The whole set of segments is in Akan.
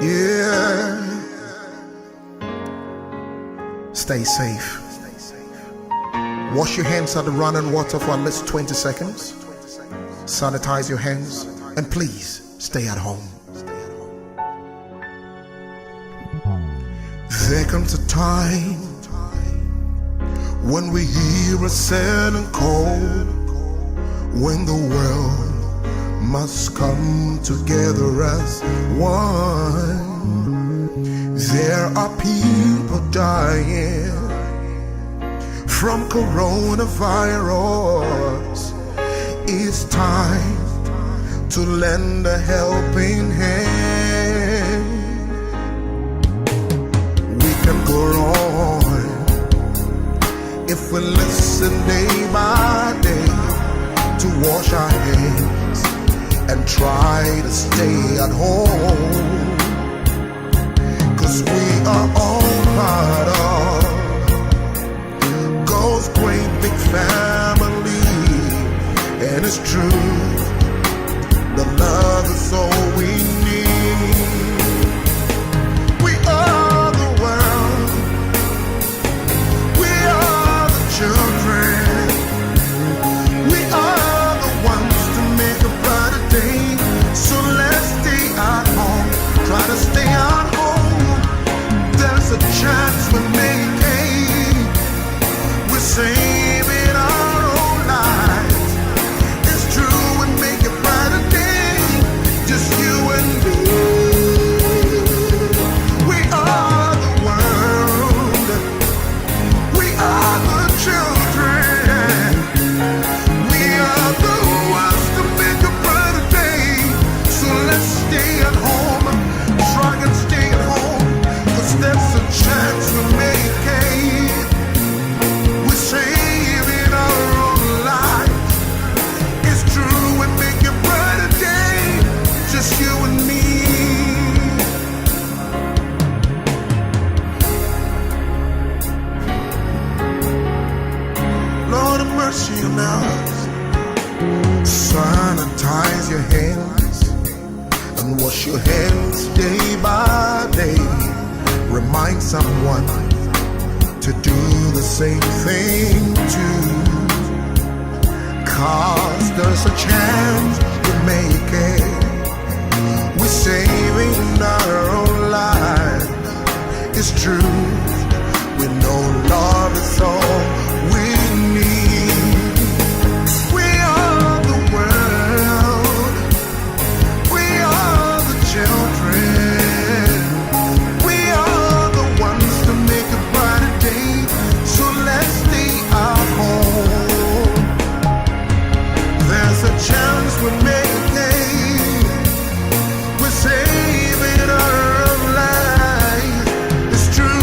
Yeah. Stay safe. Wash your hands at the running water for at least 20 seconds. Sanitize your hands. And please, stay at home. There comes a time when we hear a sudden call, when the world must come together as one. There are people dying from coronavirus. It's time to lend a helping hand. We can go on if we listen day by day to wash our hands and try to stay at home. 'Cause we are all part of God's great big family. And it's true, the love is all we need. We are the world. We are the children. We are the ones to make a brighter day. So let's stay at home. Try to stay at home. There's a chance we're making. We're saving our own lives. It's true, we make a brighter day. Just you and me. We are the world. We are the children. We are the ones to make a brighter day. So let's stay at home. Try and stay at home. 'Cause there's a chance we're making. We're saving our own lives. It's true, we make a brighter day. Just you and me. Lord have mercy on us. Sanitize your hands and wash your hands day by day. Remind someone to do the same thing too. 'Cause there's a chance to make it. We're saving our own lives. It's true, we know love is all we need. We are the world. We are the children. We are the ones to make a brighter day. So let's stay at home. There's a chance we're making. We're saving our own lives. It's true.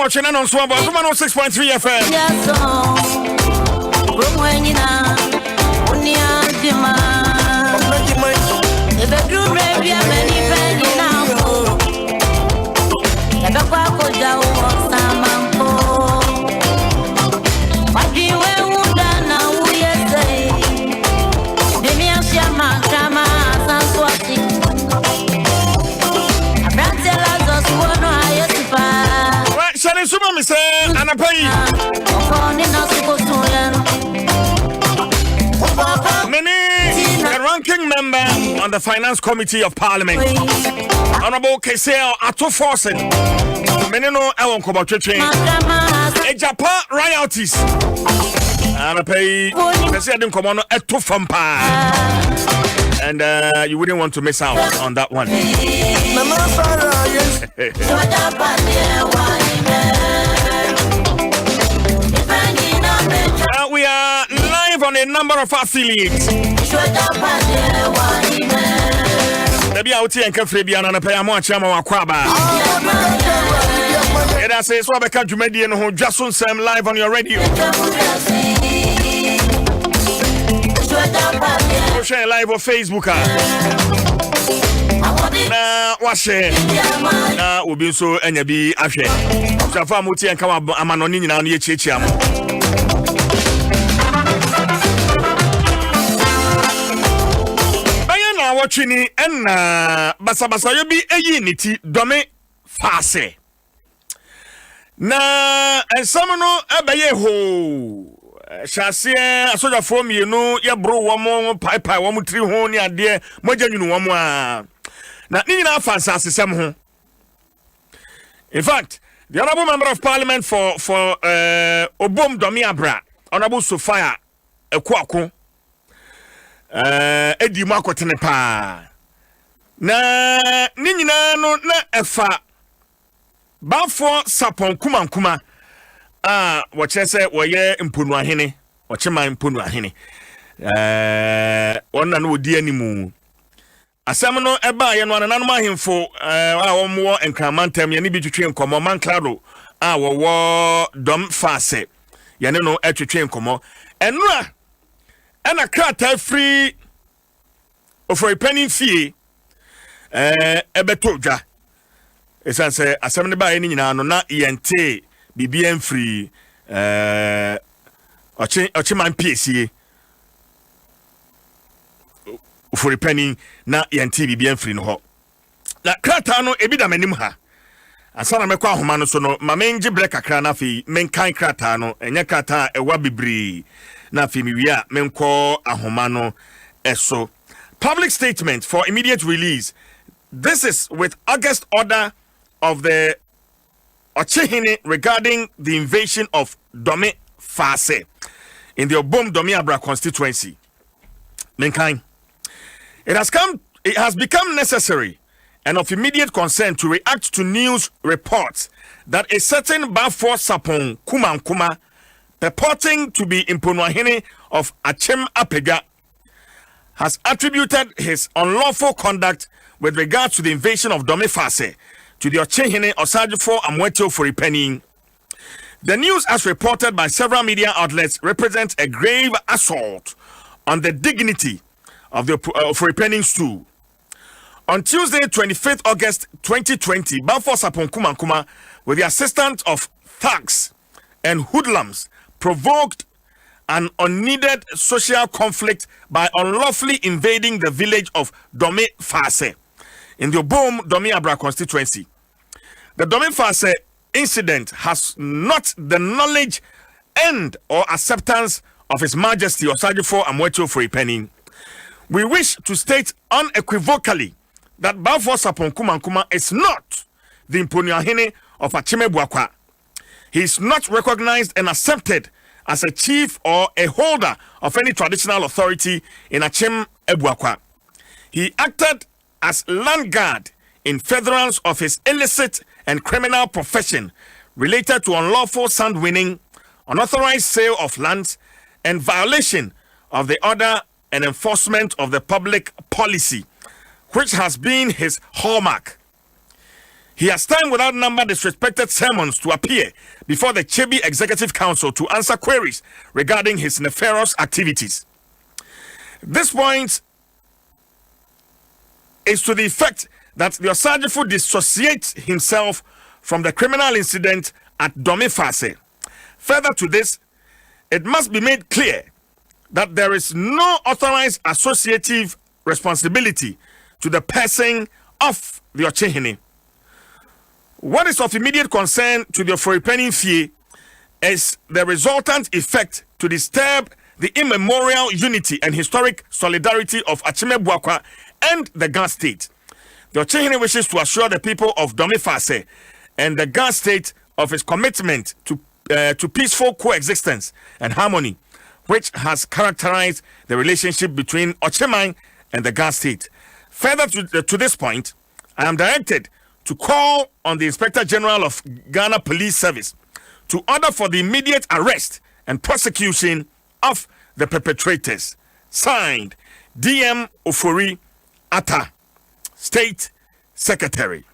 watching on Swamp Adom 106.3 FM. Suma me say anapai many the ranking member on the Finance Committee of Parliament, Honorable Keseo Atoforsen, many no Ewon Kobotwe e Japan royalties anapai Keseo din komo no etofampa, and you wouldn't want to miss out on that one. We are live on a number of affiliates. Maybe out here and Cafribian and a pay more chama wakwaba. And I say, so I can't do median who Dwaso Nsem live on your radio. Share live on Facebook. Na washe na obi so anya bi ahwe safa muti enka amanoni nyina no ye chiechia mo bayana watchini enna basabasa yo bi eyi niti dome fase na ensam no abaye ho shase asoja fo mienu ye bro wo mo pai wo mutri ho ni ade moja nyunu wo mo a na nina fansa asesem ho. In fact, the honorable member of parliament for Obom Domiabra, Honorable Sophia Ekuako, edi makotene pa na nina no na efa bafo sapon kuma wache se woye mponu ahene wache man mponu ahene onna no odi animu asam no eba ye no ananom ahemfo a wo enkramantem ye ne bi twetwe nkomo man claro a wo dom fase ye ne no atwetwe nkomo enura ena krata free ofori penny fee ebeto dwa esanse asam ne ba ye nyina no na yente bibia free ochi man piesie ofori penny na yente bibia free no ho na krata no ebida manim ha asana mekwa ahoma no so no mamengi break akra na fi menkan krata no enya krata ewa bibri na fi miwia menko ahoma no eso. Public statement for immediate release. This is with August order of the Ochehine regarding the invasion of Dome Fase in the Obom Domiabra constituency. Menkan. It has become necessary and of immediate concern to react to news reports that a certain Bafo Sapon Kuma purporting to be Imponuahine of Achem Apega has attributed his unlawful conduct with regard to the invasion of Dome Fase to the Ochehine Osajifo Amweto Foripenin. The news, as reported by several media outlets, represents a grave assault on the dignity of the Foripenin stool. On Tuesday, 25th August 2020, Bafo Sapon Kuma, with the assistance of thugs and hoodlums, provoked an unneeded social conflict by unlawfully invading the village of Dome Fase in the Obom Domiabra constituency. The Dome Fase incident has not the knowledge and or acceptance of His Majesty Osajifo Amweto Foripenin. We wish to state unequivocally that Bafo Sapon Kuma is not the Imponuahine of Achime Buakwa. He is not recognized and accepted as a chief or a holder of any traditional authority in Achem Ebuakwa. He acted as land guard in furtherance of his illicit and criminal profession related to unlawful sand winning, unauthorized sale of lands, and violation of the order and enforcement of the public policy, which has been his hallmark. He has time without number disrespected sermons to appear before the Chebi Executive Council to answer queries regarding his nefarious activities. This point is to the effect that the Osajifo dissociates himself from the criminal incident at Domifase. Further to this, it must be made clear that there is no authorized associative responsibility to the person of the Ochehene. What is of immediate concern to the Oforipenny Fie is the resultant effect to disturb the immemorial unity and historic solidarity of Achime Buakwa and the Ga State. The Ochehene wishes to assure the people of Domifase and the Ga State of its commitment to peaceful coexistence and harmony, which has characterized the relationship between Ochemai and the Ga State. Further to this point, I am directed to call on the Inspector General of Ghana Police Service to order for the immediate arrest and prosecution of the perpetrators. Signed, DM Ofori Atta, State Secretary.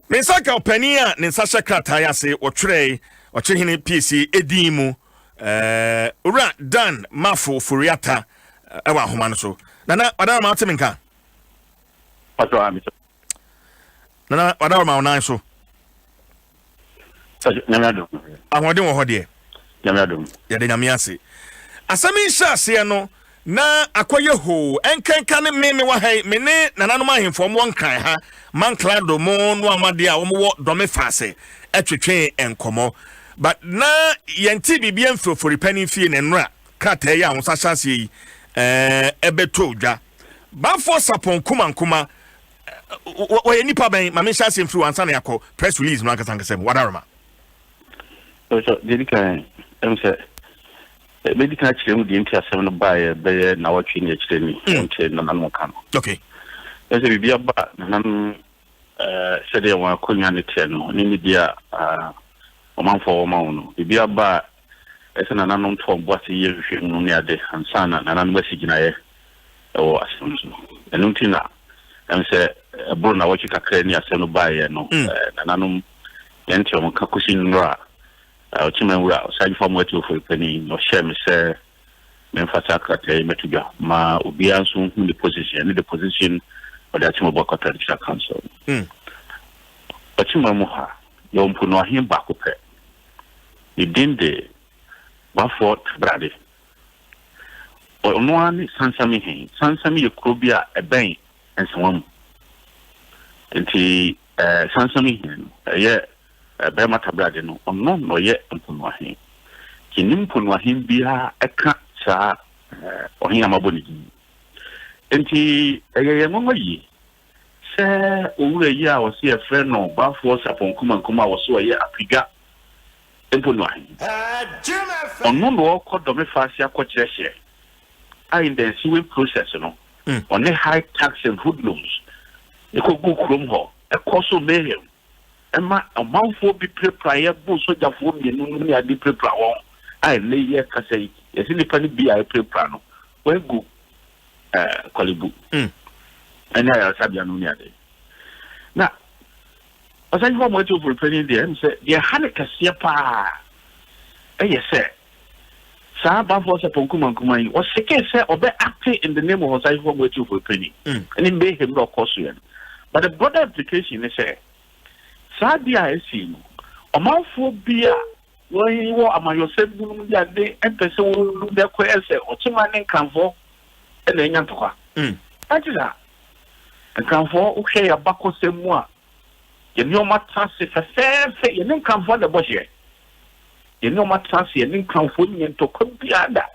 Mensaka openia Nensasha Krataya se Otre Ochehene PC Edimu Ura Dan Mafo Furiata Ewa Humanso. Nana Wadara Mauteminka. Nana Wadara Maunaiso. Nyamado. Ahwade wo hode. Nyamado. Yade nyamiase. Asami sha se no na akoye ho enkenka ne meme wa hai mene nananom ahemfo mo nkan ha manklado mo no amade a wo wo Domifase etwetwe enkomo but na yenti bibia mfoforipanni fie ne nra krata ya wo sashase yi ebeto odwa bafo sapon kuma wo ye nipa ben ma me shase mfiri wansa na yakọ press release no ankasa nkasem wadaroma so dedika say medical actually the interest no buy be na watch ni actually ni until na no kan okay ese bibia ba nan said they want konya ne tie no ni dia omanfo no bibia ba ese na nanom to boase ye hwe no ne ade ansana na nanom asigina ye o asomso enuntina am say bro na watch kakra ni asem no buy no na nanom yenti o kakusi nra Ochimewura Osajifo mwetu Oforipenny no share me say memfasa krata metudwa ma obi anso hu the position of the Achime Buakwa District Council. Ochimemu ha yo mpu no ahim ba ko pe. Idinde bafo brade. Ono ani sansami yekrobia eben ensewam. Enti sansami hin ye Bema tabrade no ono no ye mpunwahin kinim mpunwahin bia eka sa ohin amaboni enti eye ngongo yi se owure yi a wo se e frɛ no bafo sapon kuma wo so ye apiga mpunwahin ono no ko Domifase akɔkyerɛhyɛ in the civil process no on the high tax and hoodlums ekogu krom ho ekoso mehem Emma a mouthful be prepare, both soldier for me, no, I did prepare. I lay here, Cassay, as any penny be I prepare. Well, go, Colibu. And I are Sabianunia. Now, as I want to represent them, say, they had a Cassiapa. Yes, sir. Saba was a Ponkuman was second, sir, or be acting in the name of Osajifo Mwetu Oforipenny. And it made him not caution. But the broader application is, sir. Sadia esi omanfo bia wo wo amayose dum dia de empese wo de ko ese ochima ne nkanfo e na nya ntokwa ajira nkanfo wo hwe ya bakosemu a ye ni o matase fefefe ye ne nkanfo de bohye ye ni o matase ye ne nkanfo nye ntokwa bia da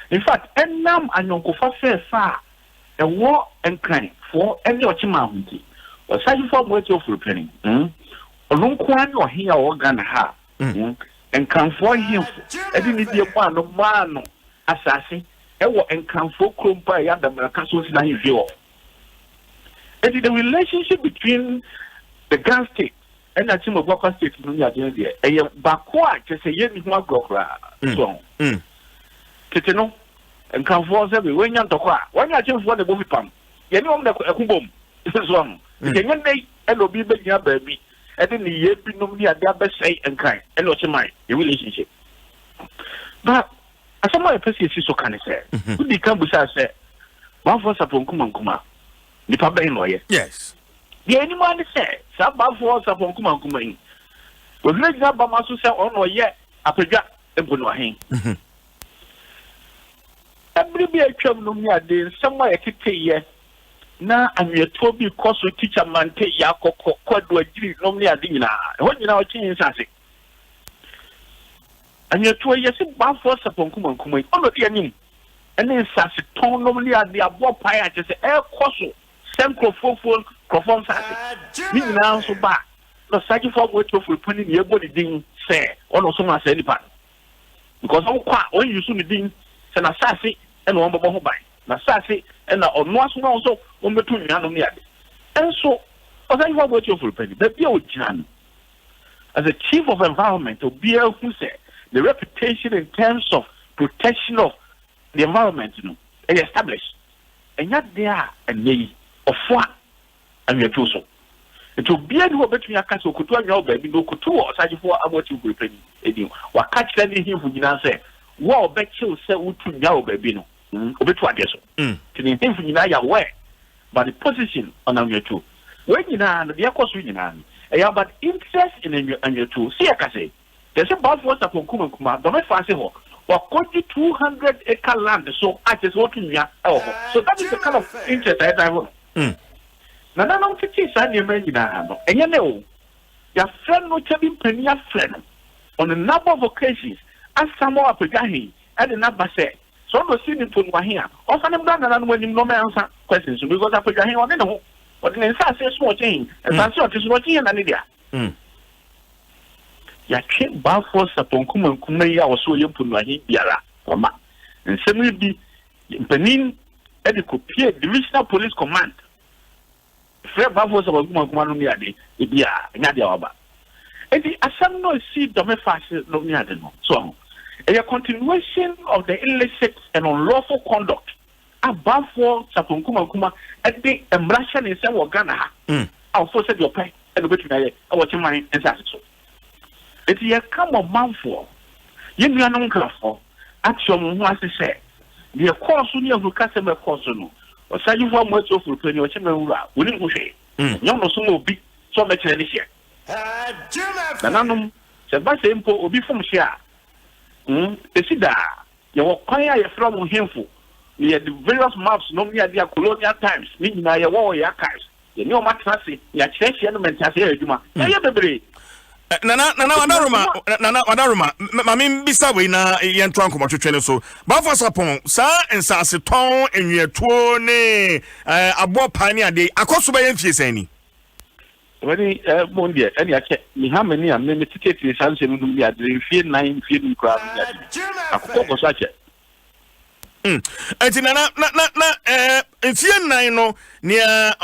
in fact enam anyonkofa fefa e wo enkran fo ene ochima ahunti Osajifo Mwetu Oforipenny Olunkwani or here organ ha. And come for him. I didn't need one man assassin. And come for Krumpa and the Mercasos na view. And the relationship between the Ga State and the Achime Buakwa State in the a Bakwa just a year with my gokra song. Kiteno and come for every when you're the one I just want the movie pump. You know the Kubum. This is wrong. and obi be ya baby and then the year be no near their best say and kind and not my relationship. But as someone person is so can say, who become beside say, one for upon Kuma, the public lawyer. Yes. The anyone say, some for upon Kuma. Well, let's have Bamasu say, oh no, yet, a project and Bunahin. Every be a trouble near there, somewhere I take ye. Now, I'm your Toby Cosso teacher man take Yako Quadro, no near dinner. What you know, change something. And your 2 years in Bafos upon Kuma, on the enemy. And then such a tone normally at the above pie, just air cosso, some crofon, crofon sassy. Me now so bad. No, such a form which will put in your body ding, say, or no, someone said it. Because when you soon ding, send a sassy and one bubble by. Na sassy and on once also on between me and so, as I want you for penny, but be Jan. As a chief of environment, to be able to say the reputation in terms of protection of the environment, is established. And yet there and me of what and your trousseau. It will be able between your castle, could your baby, no could two or such for what you will penny. What catch sending him for you say, well, bet you say, would to your baby. Obetu adeso tini hemfu nyina ya we but the position on your two when nyina no de akoso nyina e about interest in your two see akase there's about what upon kuma don't fancy ho or 200-acre land so I just want to so that is the kind of interest I have na na no titi sa ne ma nyina no enye ne o ya friend no chabi pania friend on a number of occasions as someone apegahin and the number say so no see me to here. Also, I'm done and when you no answer questions because I put your hand on the hole. But then I say small change and I saw this watching an idea. Ya came back for upon Kumaya or so you put my yara or ma. And suddenly be Benin Edico Pier Divisional Police Command. Fred Bavos about Kumakumania, it be a Nadiaba. And the assembly see Domefas no near the so. A continuation of the illicit and unlawful conduct above for Sapunkuma at the embrassion in some Ghana. I'll force your pay and the way I watch my and that's so. It's a come of man for you know, no for action was to say. The course near who customer course or say you want much of when your chamber wouldn't say. Young no so big so much this year. Nanum, Sebastian will be from share. See that you will acquire from himful. Near the various maps, no near their colonial times, meaning I war your archives. You know, Maxasi, your church element has here, Juma. Nana, Mammy Bissaway, na yan trunk of channel so. Buffers upon, sir, and Sasseton, and your tone, a boy pioneer day, a cost by any. Very Monday, and I check me how many are limited to the sunshine will be at the fear 9 feeling crowd. I could such it. And in fear 9 no near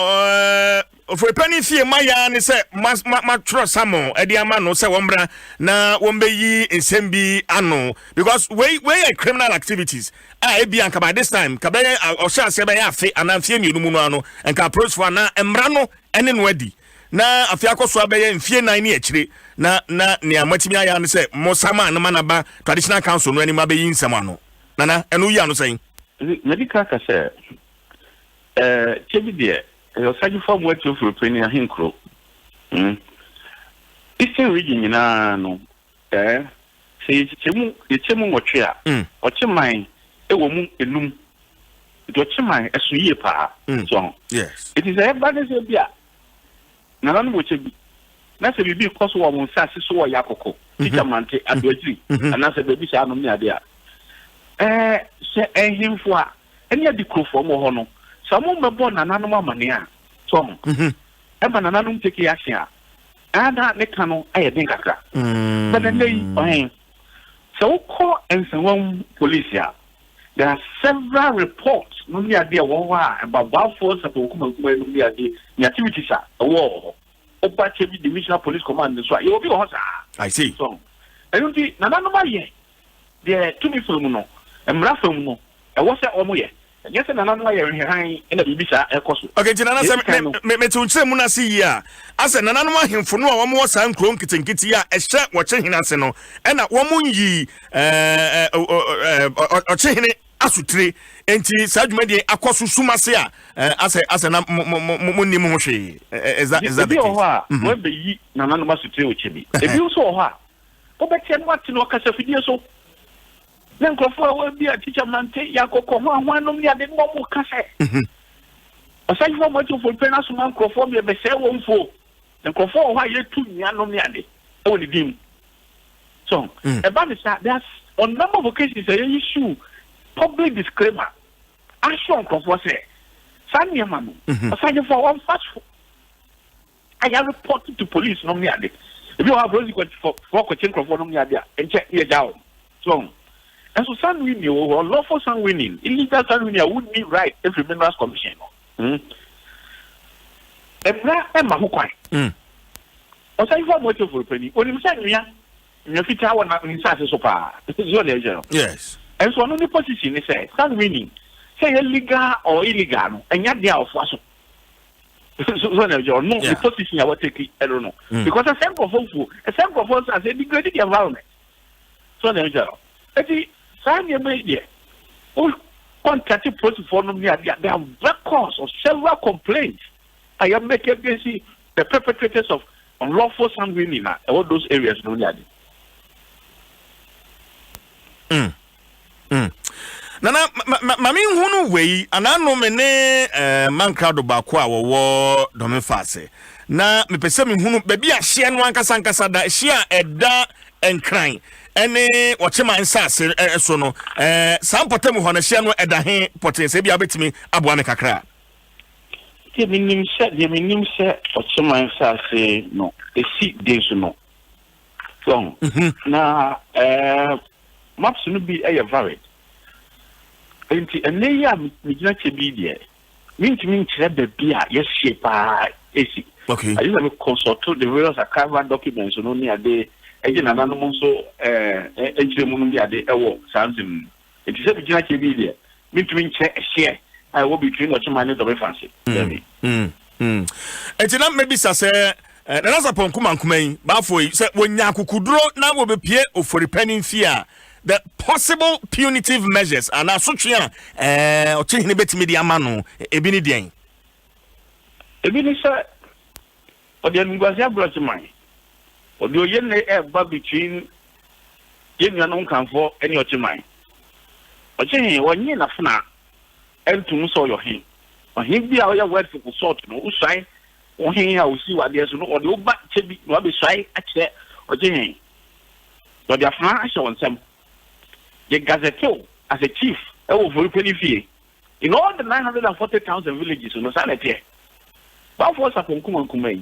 for a penny fear my yarn is my trust samo, Ediamano, Sawambra, na Wombe in Sembi Anno, because where criminal activities. I be anka by this time, Cabaya or shall say by a fe and I'm fearing you Munano and Capros for na Embrano and in Weddy. Na afiako so abaye mfie 9 echire na ne amatimi aya no se mosama no manaba traditional council no anima be yinsama no nana enu ya no sen medical ka se chebide e osaji form what you for penny ahinkro Eastern region nyina no se chemu wotwe a ocheman e wo mu enum do ocheman esuye pa so yes it is a balance bia na no mo chebi na se bibi koso wo mo sase so wo yakoko teacher mante adwaji ana se bibi sha no me ade a se ehimfo a ene adikrofo mo ho no so mo mebo nananom amane a so e ba nananom teki ahia ada ne kanu aye den kakra but then they so call and police ya there are several reports no me ade wo wa about force Kuma no me ade the activities are war opa chebi divisional police command so you be hosa I see so and the nananom aye the to me from no emra from no e wo se omo ye Yes, and another way in the Bibisa, okay, Nana me to say Munasi ya. As an anonymous him for no one more sound clone kitten kitty, a shirt watching in Aseno, and a woman ye or chain it asutri, and Sajmedi Akosu Sumasia as a Munimushi. Is that the case? Where be ye anonymous to tell Chibi? If you saw her, go back and what to know Casafidia so. Then Crawford will be a teacher man, take Yako Koma, one of the other more cassette. Aside from what you for Penas man Crawford, you have a sell one for. Then Crawford, why you 2 million on the other? Only dim. So, about that, that's on number of occasions, a issue, public disclaimer. Action Crawford say, Sanya Manu, aside for one fast. I have reported to police on the other. If you have really got for coaching Crawford on the other, and check me down. So, and so sun winning or lawful sun winning, illegal sun winning would be right if the Minerals Commission. And Emma Hukwai. Or say for motive for penny, when you say, in your feet, I want to inside so far. Yes. And so another position is say, sun winning, say illegal or illegal, and yet they are for so. So, no, the position I will take it, I don't know. Because a sample of us has a degraded the environment. So, there is Sanya media. Oh, contacted protocol for there are records of several complaints I am making against the perpetrators of unlawful sandwich in all those areas. No, Nana, Mammy Hunu way, and I know mene man crowd of Bakwa war Domifase. Na me pesemi hunu baby a share no ankasa ankasa da share eda and crying. Ene watchema nsa so no sam potem ho na hye no eda he potem se bia betimi aboa me kakra ke minim se watchema nsa se no esi desu no so na maps no bi e varied enti ene ya mi gina che bi de mintimi nkyere ba bia ye hye pa esi okay I used to consult the various archival documents no ni ade again another so ejiremu bi ade ewo something it is a bigina ke bi there me to share I will be between what man the fancy etina maybe say na nasa pon kumankuman ba foi say wonya akukuduro na wo be pie ofori panin fear the possible punitive measures and asotwe a ochihine betimi di amano ebi ni den ebi ni say odi ngwazi abrochi man odi oyenne eba between yenu no kanfo eni ochiman ochihin wonye na funa entum so yo hin ohin bia oya word for sort no usai ohin a usi wade so no odi oba chebi no be sai ache ochihin odi afana ashe wonsem the gazetteer as a chief e wo for penifie in all the 940,000 villages no sanete ba for saponkumankumai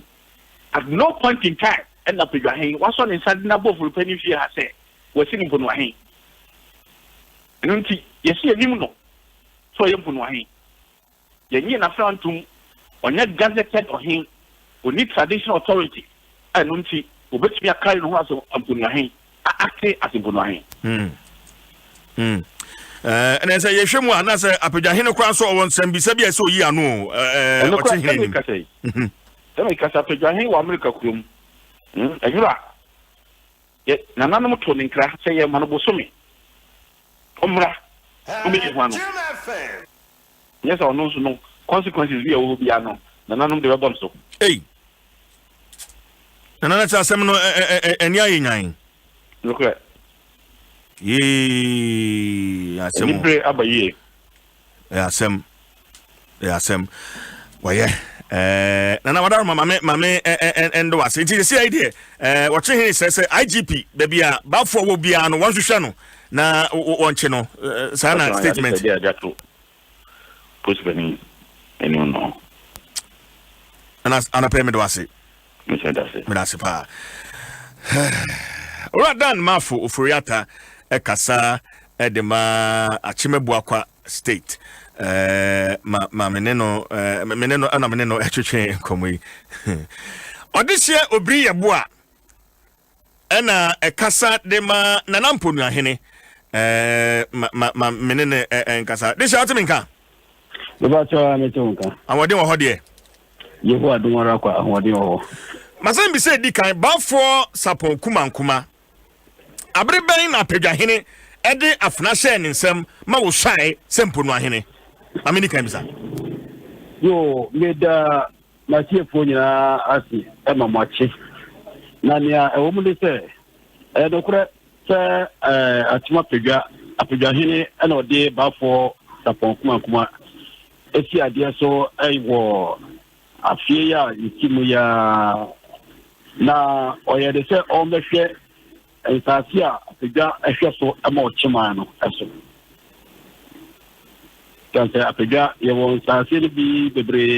at no point in time and up your hand was on inside the above penny fear has said was sitting for no hand and you see a no so you put no hand you na front to on that gazetted or him we need traditional authority and don't see we bet me a carry no was upon your hand act as in no hand and as I shame one as a apejahino cross or one sem bisabia so ye anu let me cast up a giant America room. And you are yet none of them told in class say a manabosumi. Omra, yes or no consequences we will be unknown. None of them were so. Hey, and that's a seminal and yain. Look at ye, I said, Abaye. Some. Why, yeah. Nana madam mame and was it is the idea watching he says IGP baby ba for wo bia no wan hwehwe no na wonche no sana statement yeah that to post any no ana pay me do ase me say that me ase pa Radan mafo ofuriata ekasa edema achimebua state meneno ana meneno etwetwe komoi odihye obri yeboa ena ekasa de ma nanamponu ahene menene enkasa dihye atiminka About your Metonka. I want to hold here. You are doing a what you Masan be said, Dick, I bought for Sapon Kuma. Abribane na Pegahine, Ede Afnashe Nsem, Mawo Shai, Sempunwahine. Amini Kamsa. Yo, made my chief phone as Emma Machi. Nania, a woman say, Edokre, say, Atuma Pegahine, and or day before Sapon Kuma. If you idea so, I war a fear, you see me. Now, or you say, all the share. And Sasia, the guy, I so a more chimano, as so. Can say, Apega, you won't Sasia be the Brea,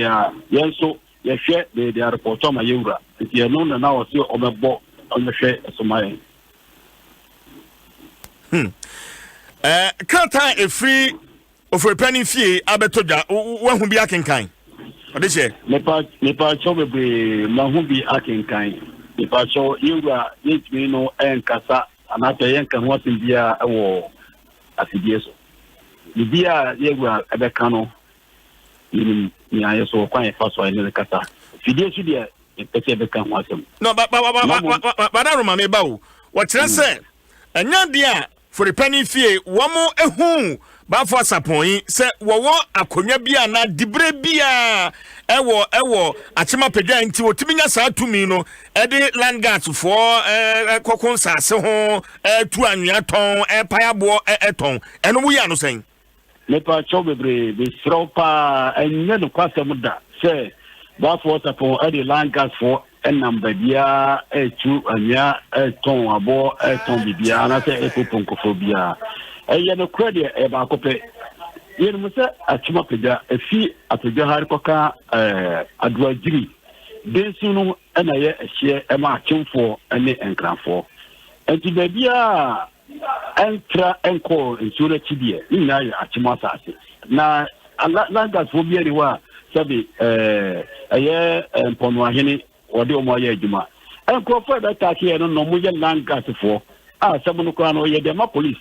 yes, so, yes, they are for Toma Yura. If you know, and now see on the boat on the share as mine. Can't I a free of a penny fee, Abetoja, one who be acting kind? What is it? Nepal Chobbe, Mahumbi acting kind. If I show you need me no and Casa, and after Yankan was in Bia or as it is. The Bia Yegua Abecano in so quite fast in the Casa. If you did, if they become awesome. No, but I remember about what I said. And now, dear, for the penny fee, one more a home. But for Saponi, say, Wawa, Akonya Bia, na Dibre Bia, Ewo, Achima Pega, and Timina Satumino, Eddie Landgats for Cocon Sasso, 2 ton, Payabo, Eton, and we are no saying. Nepal Chobbe, the Sropa, and Ned Quasamuda, say, but for Sapon, Eddie Landgats for number Bia, 2 and ya, ton, abo, ton Bibia, and I say, Ecopuncophobia. I no credit about copy. You must say, a chumapida, a fee at the Harcoca, a dwajiri. Then soon, and I share a marching for any and crown for. And to the Bia, entra and call in Sura Chibia, in Naya, a chumasa. Now, a lot like that will be anywhere, Sabi, a year and Ponwahini, or do more Juma. And call for that attack here, no more land gas for. Ah, someone who can or the police.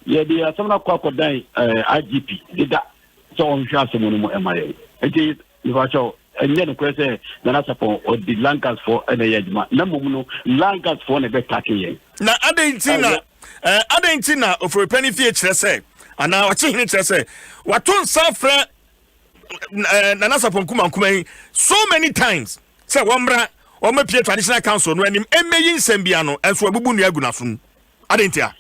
Yeah, they are some of the IGP. Did that so on Shasamun MIA. It is and then the question or the Lankas for a yajma. No, Lankas for a bit tacky. Now, Adentina of a penny theatre say, and now watching it say, what don't suffer Nanasapon Kuman so many times. Say, Wambra, or my traditional council, when him Emeyin Sembiano, as for Bubunia Gunafun. Adentia.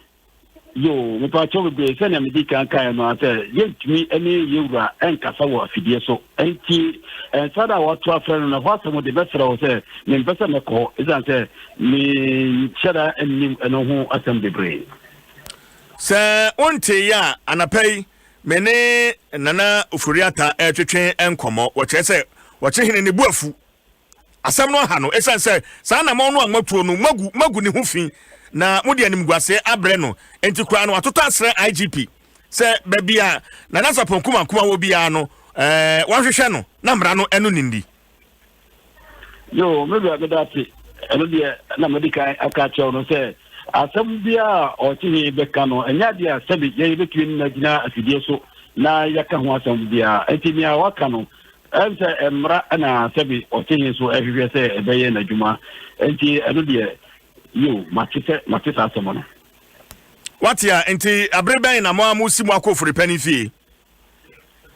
Yo, me pa chobe be se na me di kan kan no ate yentumi ene yewura enkasa wo afidie so enti sada wo to afre no ho asemo de besra wo se me mpesa me ko izan se me shada enim eno ho asem bebre se onte ya anapai mene nana ofuriata etwetwe enkomo wo chese wo chehene ne buafu asem no ha no esan se sa na mo no amatuo no magu ne ho fi na mudi anim guase abre no enti kwa no atoto asre IGP se babia na Nasapon kuma wo bia no wanhwehwe no na mra no eno nindi yo maybe agedati eno de na medical akacho no se asem bia o tihi beka no enya dia sabi ye betwin na gina afidie so na yaka ho asem bia enti nia waka no ense emra na sabi o tihi so ehwehwe se ebeye na dwuma enti eno de yo matise asemono what ya enti abreben na mo amusi mo akofure pani fie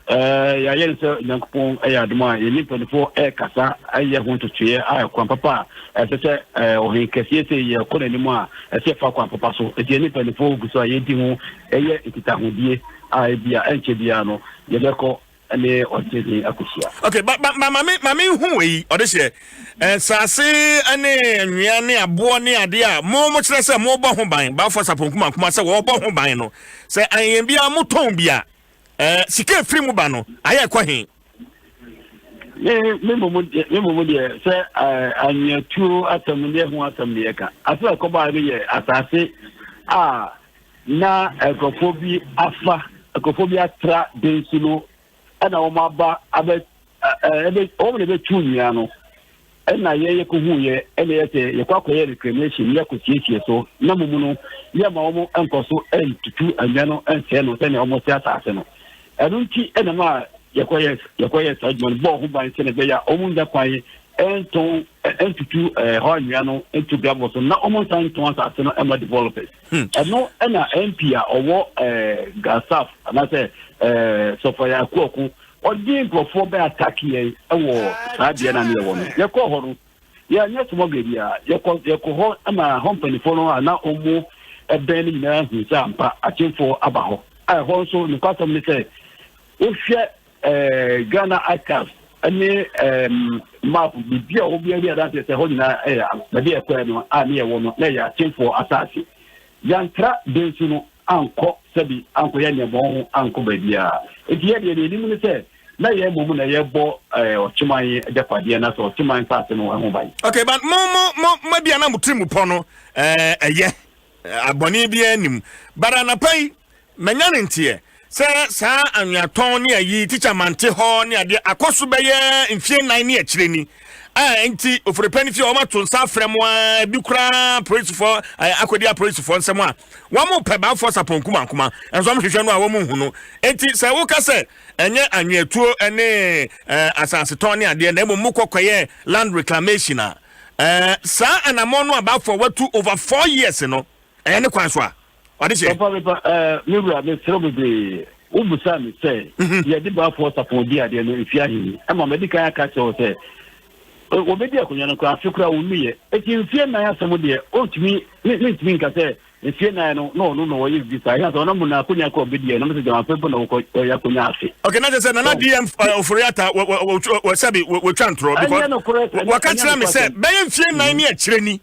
ya yense nyankopon ayaduma yeni penfo kasa aye ho totoye ayakwan papa sese ohin kese se ye konani mu a ese fa kwan papa so yeni penfo guso ayedi ho eye etita hodie a bia enche bia no yebeko ene otiri akusia okay mama hu we odehye sase ane nwia ne abo ne ade a mo kire se mo bɔ ho ban ba for Sapon kuma se wo bɔ ho ban no se ayen bia mo ton bia sika free mu ba no aye kwa he me mo de se anya tu atamne ho atamne ka asa ko ba re ye asase a na ekofobi afa ekofobi atra densuno ana o maba abe o me be tunya no na ye ko huye ene yete ye kwa koye reclamation ye ko tietie so na mumu no ye ma omo enkoso entutu anya no ense no tene omo tiata ase no erunti ene ma yɛkɔyɛ judgment bɔ ho ban sɛ ne bɛyɛ ɔmo nya kwan ɛntutu hɔ anwea ɛntu grabɔ so na ɔmo nsa nto asase no ɛma developers ɛno ɛna MP a ɔwɔ gasaf anaasɛ sɔfɔyɛ akuɔko ɔde nkurɔfoɔ bɛ atake yɛn ɛwɔ saa deɛ na ne yɛwɔ no yɛkɔɔ hɔ no yɛanyɛ sɔmɔ baabi a yɛkɔ hɔ ama hɔ mpanimfoɔ no a na ɔmo ɛbɛn no nyinaa hu sɛ ampa akyemfoɔ aba hɔ a ɛhɔ nso nokwasɛm ne sɛ wohwɛ Ghana Archives ɛne map bibi a obiara bi adanse sɛ hɔ nyinaa ɛyɛ baabi a ɛkɔɛ no a ne yɛwɔ no na ɛyɛ akyemfoɔ asase yantra densu no ankɔ sɛbi ankɔyɛ nneɛma ho ankɔ baabi a enti yɛdeɛ ne anim ne sɛ na yɛ mmom na yɛbɔ ɔkyeman agyapadeɛ na sɛ ɔkyeman saase no ɛho ban. Okay, but mo bia na mo tiri mu pɔ no ɛyɛ abɔne bi anim bara na pai manya ne nteɛ sɛ saa anwatɔn ne ayi teacher mante hɔ ne ade akɔso bɛyɛ mfie 9 ne akyire ni enti ofurepani fie ɔma to nsa frɛ mo a bi kura policefoɔ akɔdi a policefoɔ nsɛm a wɔn pɛ baafo saponkuma nkuma enso mo hwehwɛ no a wɔn hu no enti sɛ wo ka sɛ enye anwatuo ne asase tɔn ne ade na mo kɔkɔyɛ land reclamation a saa anamɔ no abaafo watu over 4 years no ne kwan so a ɔde hyɛ papa me wura me sero bebe ubusa me sɛ yɛde baafo sapon ade no mfia hin ama medical aka kyerɛ sɛ obedi akonya no kwa afekura wonuyɛ eti mfie nan asɛm deɛ ontumi ne ntumi nka sɛ mfie nan no no wɔyɛ visa ya sɛ ɔno na akonya ka obedi no sɛ jama pepo na wɔyɛ akonya afi okay na sɛ na DM ofuriata wo sabi wo twantro because waka kyerɛ me sɛ bɛyɛ mfie nan ne akyerɛ ni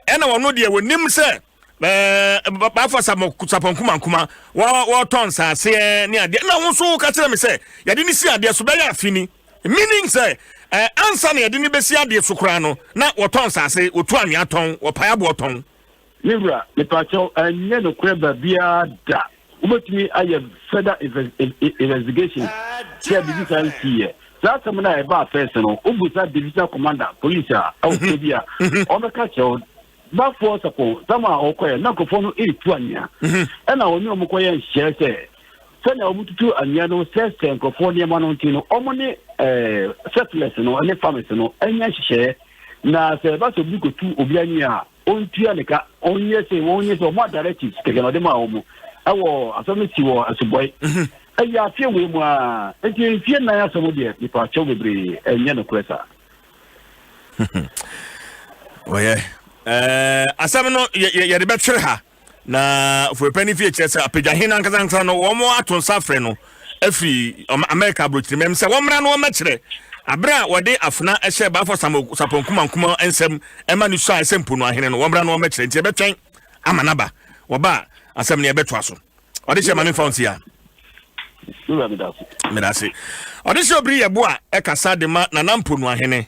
ɛna wɔno deɛ wonim sɛ baafo saponkuma nkuma wɔ tɔn saase ne ade na wo so ka kyerɛ me sɛ yɛde ne si ade so bɛyɛ afini meaning sɛ ansa na yɛde ne bɛsi ade so kora no na wɔtɔn saase wɔtu anwea tɔn wɔpae aboɔ tɔn Libra me pacho ɛnyɛ no kora babia da wobɛtumi ayɛ further investigation sɛ bibi san siɛ saa asɛm no a ɛbaa first no wobusa division commander police a ɛwɔ bi a ɔbɛka kyerɛ baafo sapo sama a ɔkɔyɛ na nkɔfoɔ no ɛretu anwea ɛna ɔne ɔmo kɔyɛ nhyɛ sɛ sɛnea ɔmo tutu anwea no sɛ nkɔfoɔ nneɛma no nti no ɔmo ne settlers no ne farmers no ɛnyɛ nhyehyɛeɛ na sɛ ɛba sɛ obi kɔtu obi anwea a ɔntua ne ka ɔnyɛ sɛ ɔmo directives kɛkɛ na ɔde ma ɔmo ɛwɔ asɛm si wɔ asubɔe ɛyɛ afie wei mu a nti mfie nan asɛm deɛ nipa kyɛw bebree ɛnyɛ no korɛ saa wɔyɛ asɛm no yɛde bɛtwere ha na ofurepani fie kyerɛ sɛ apagyahen ankasa no wɔn ato nsa frɛ no afiri America aburokyire mɛm sɛ wɔn mmra no wɔn mɛkyerɛ abere a wɔde afena ɛhyɛ baafo saponkuma nkuma nsɛm ɛma ne so a ɛsɛ mpono ahene no wɔn mmra no wɔn mɛkyerɛ nti yɛbɛtwɛn ama naba wɔba asɛm no yɛbɛtoa so ɔde hyɛ ma ne fa nsi a medase ɔde hyɛ obiri yɛbo a ɛkasa de ma nana mpono ahene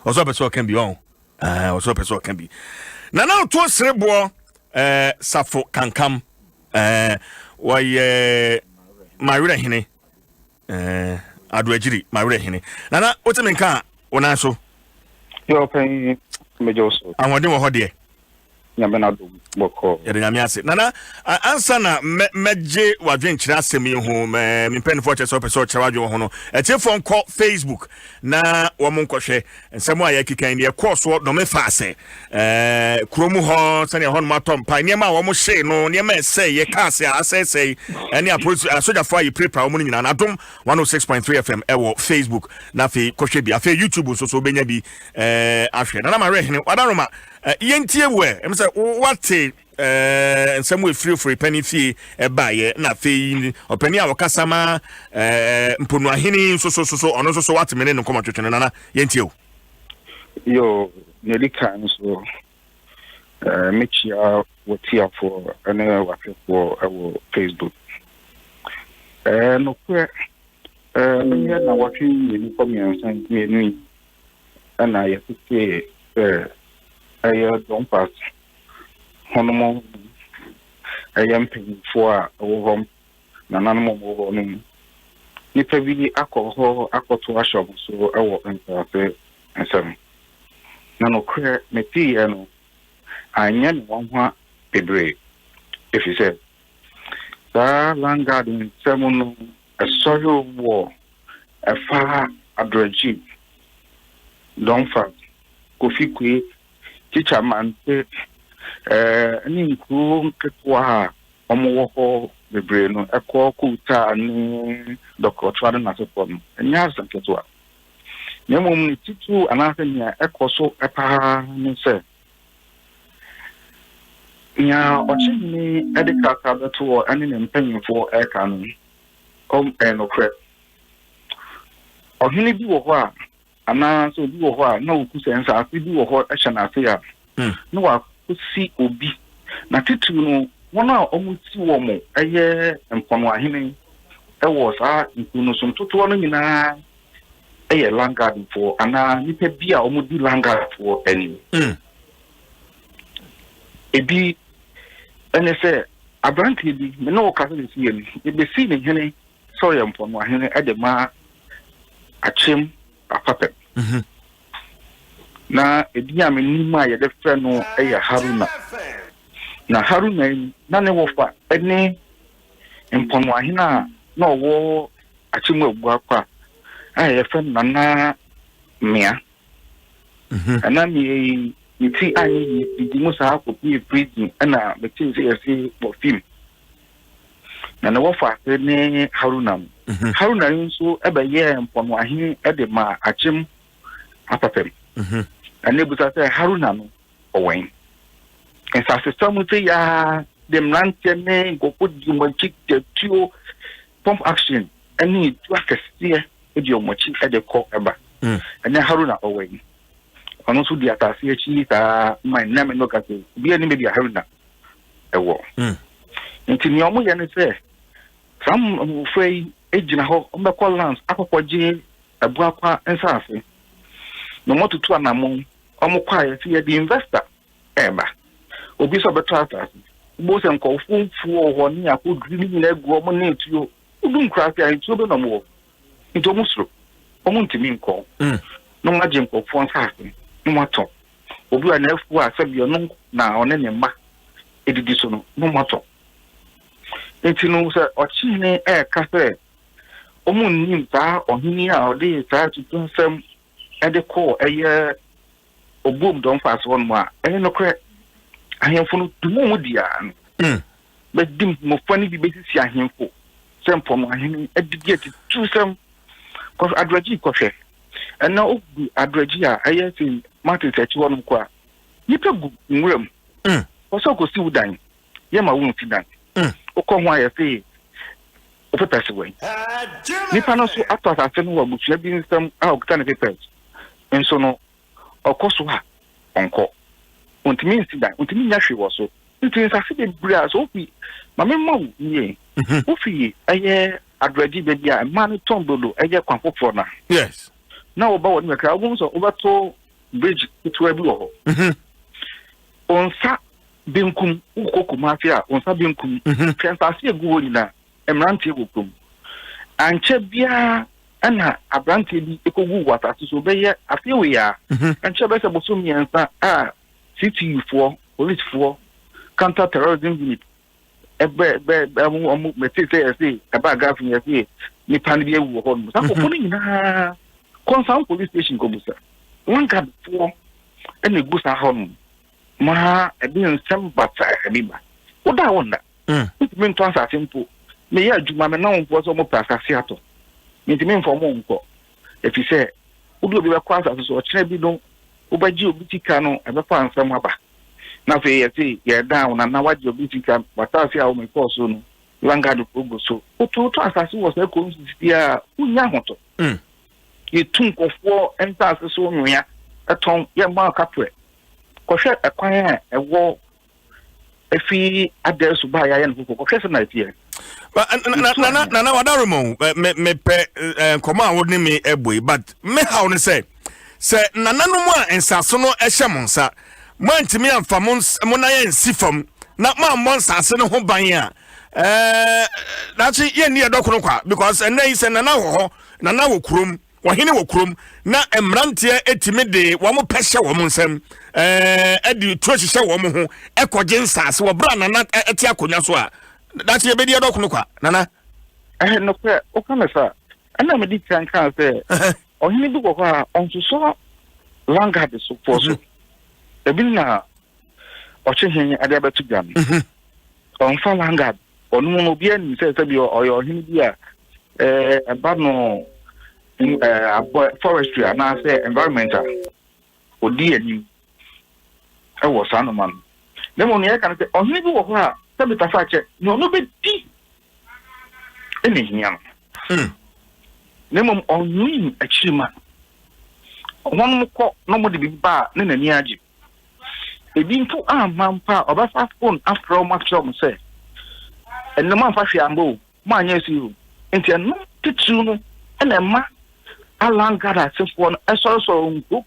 also person can be on also person can be na now to serebo safo kankam why marira hene adwagiri marira hene na what me kan wona so yo pen mejo so anwode wo hode nyamena do boko yede nyame ase nana ansa na meje wadwen kyerɛ asɛm yi ho me penfo kyerɛ sɛ ɔpɛ kyerɛ wadwen ho no ɛtiefo nkɔ Facebook na wɔn nkɔhwɛ nsɛm a yɛkikan ne ɛkɔ so no me fa ase kromu ho sɛ ne ho no matom pa nneɛma a wɔn hye no nneɛma ɛsɛ yɛ kaase a asɛsɛ ɛne asojafo a yɛprepare wɔn nyina na Adom 106.3 FM ɛwɔ Facebook na afei kɔhwɛ bi afei YouTube nso so benya bi ahwɛ na ma rehene wadaroma yentie we em say wate nsɛm we free penny fee ɛbaayɛ na afei opani a wɔkasama mponu ahene so ɔno so wate mene no kɔma twetwe na yentie o yo nelika so mechia wotia for ene wafefo ɛwɔ Facebook no kwe me na watwe ni komiansan ni ana yɛtete Don't pass. Honomo, I am paying for a home, Nanamo over. Nipa bi alcohol to a shop, so I walk into a and some. na no kre meti no anya no ho bebre if you say da land garden semono a sorrow war a far adroji don't fa kofi kwe teacher man ni nku ketwa ha omo wo bebre no ekọ kuta ni dokotwa na so no enya san ketwa nemom ni titu anase nya ekọ so epa ni se nya ochini edikaka beto ani ne mpanyimfo eka no enokre ohini bi wo ho a ana so bi wo ho a na okusa nsa afi bi wo ho ehya na afi a no wa kusi obi na titu no wona omuti wo mo eye mpono ahene ewo sa nkunu so toto no nyina eye langard for ana nipa bi a omudi langard for any ebi ene se abranti bi me no ka se si emi e be si ne hene so ye mpono ahene ede ma achim apapem na ebi a me nima ye de fe no eye Haruna na Haruna na ne wofa ene mpono ahena na owo achim agu akwa ye fe na mia ana mi ti anyi di musa ko bi prison ana be tin se yesi bo film na ne wofa ne Haruna Haruna nso ebe ye mpono ahen ede ma achim apapem ane busa se Haruna no owen esa system te ya dem lante ne go put di mo kick the tuo pump action ani tu akese edi omochi ede ko eba ane Haruna owen ono so di atase achi ta my name no ka se bi ani me bi Haruna ewo nti ni omo ye ne se sam free ejina ho ombekọ lands akọkọje abuakwa nsase no motutu anamon omukwa ye fi the investor eba obi so beto atase bo se nko funfu ho ni akodri ni na egu omo na etuo udum krafia etuo be no mo nto musro omo ntimi nko no maje nko fon sase no mato obi ana afu asabio no na one ne ma edidi so no mato enti no se ochine ka se omunnim ta ohini a ode ta tutu nsem ede ko eye obum don fast one mo a no kre ahemfo no tumu dia be dim mo fani bi besisi ahemfo sempo mo ahemi edigi atu sem ko adraji ko hwe ena ogu adraji a eye tin market echi wonu ko a nipa gu nwuram so ko si udan ye ma won fi dan okọ ho aye fe o papers wey nipa no so ato asase no wa butua bi nsam a okita ne papers enso no okoso ha onko ontimi incident ontimi nya hwe wo so ntimi sase be bria so ofi mama mawu nie ofi aye adraji be bia ma no tombodo aye kwanfofo na yes na oba woni mekra obo so obato bridge tuwa bi wo ho onsa benkum ukoko mafia onsa benkum transase egu woni na emranti egokom anche bia ana abranti bi ekogu wata so beye afewe ya anche be se bosom yensa CTU for police for counter terrorism unit ebe omu metete say eba gafin say ni pan bi ewu ho no sa ko ni na concern police station ko busa one card for ene gusa ho no ma ebe nsem bata ebiba oda wonda ntimi nto asase mpo me ya adwuma me na wonfo so mo pasase ato ntimi nfo mo nko efi se obi be kwa asase so kire bi no obaji obi tika no ebe pa nsem aba na fe ye ti ye down na waji obi tika batase a o me ko so no langado ogo so oto asase wo se ko nsia unya hoto yetun kofo enta asase so nwia eton ye ma kapre kohwe ekwan a ewo efi adesu ba ya no ko kohwe se na tie na wadarumo me pe koma woni me eboi but me how ne say nananu mu a ensaso no ehye monsa mantimi amfa mo na ye nsifam na ma monsase no ho ban a that's ye ni edokono kwa because enai se nana ho nana wo kurom wahene wɔ kurom na emrantie etime de wo mo pɛhyɛ wo mo nsɛm edi tuo hyehyɛ wo mo ho ekɔgye nsase wo bra nana eti akonya so a that ye bedi adɔkono kwa nana no kwe o kana sa ana me di kan kan se ohini bi go kwa onso so langard so for so ebi na oche hen ade abetu gam on fa langard onu no bi ani se bi oyo ohini bi a eba no forestry and say environmental odi ani e wo sa no man dem onu ye kan se ohini bi go kwa se bi tafa che no no be di ene hiam nemom onwin achirima won ko no mo de bi ba ne nani age ebi nto amampa obafa phone after all maximum say enne man fa hwiambo ma anya siru enti no titu no ene ma alangada sefo no eso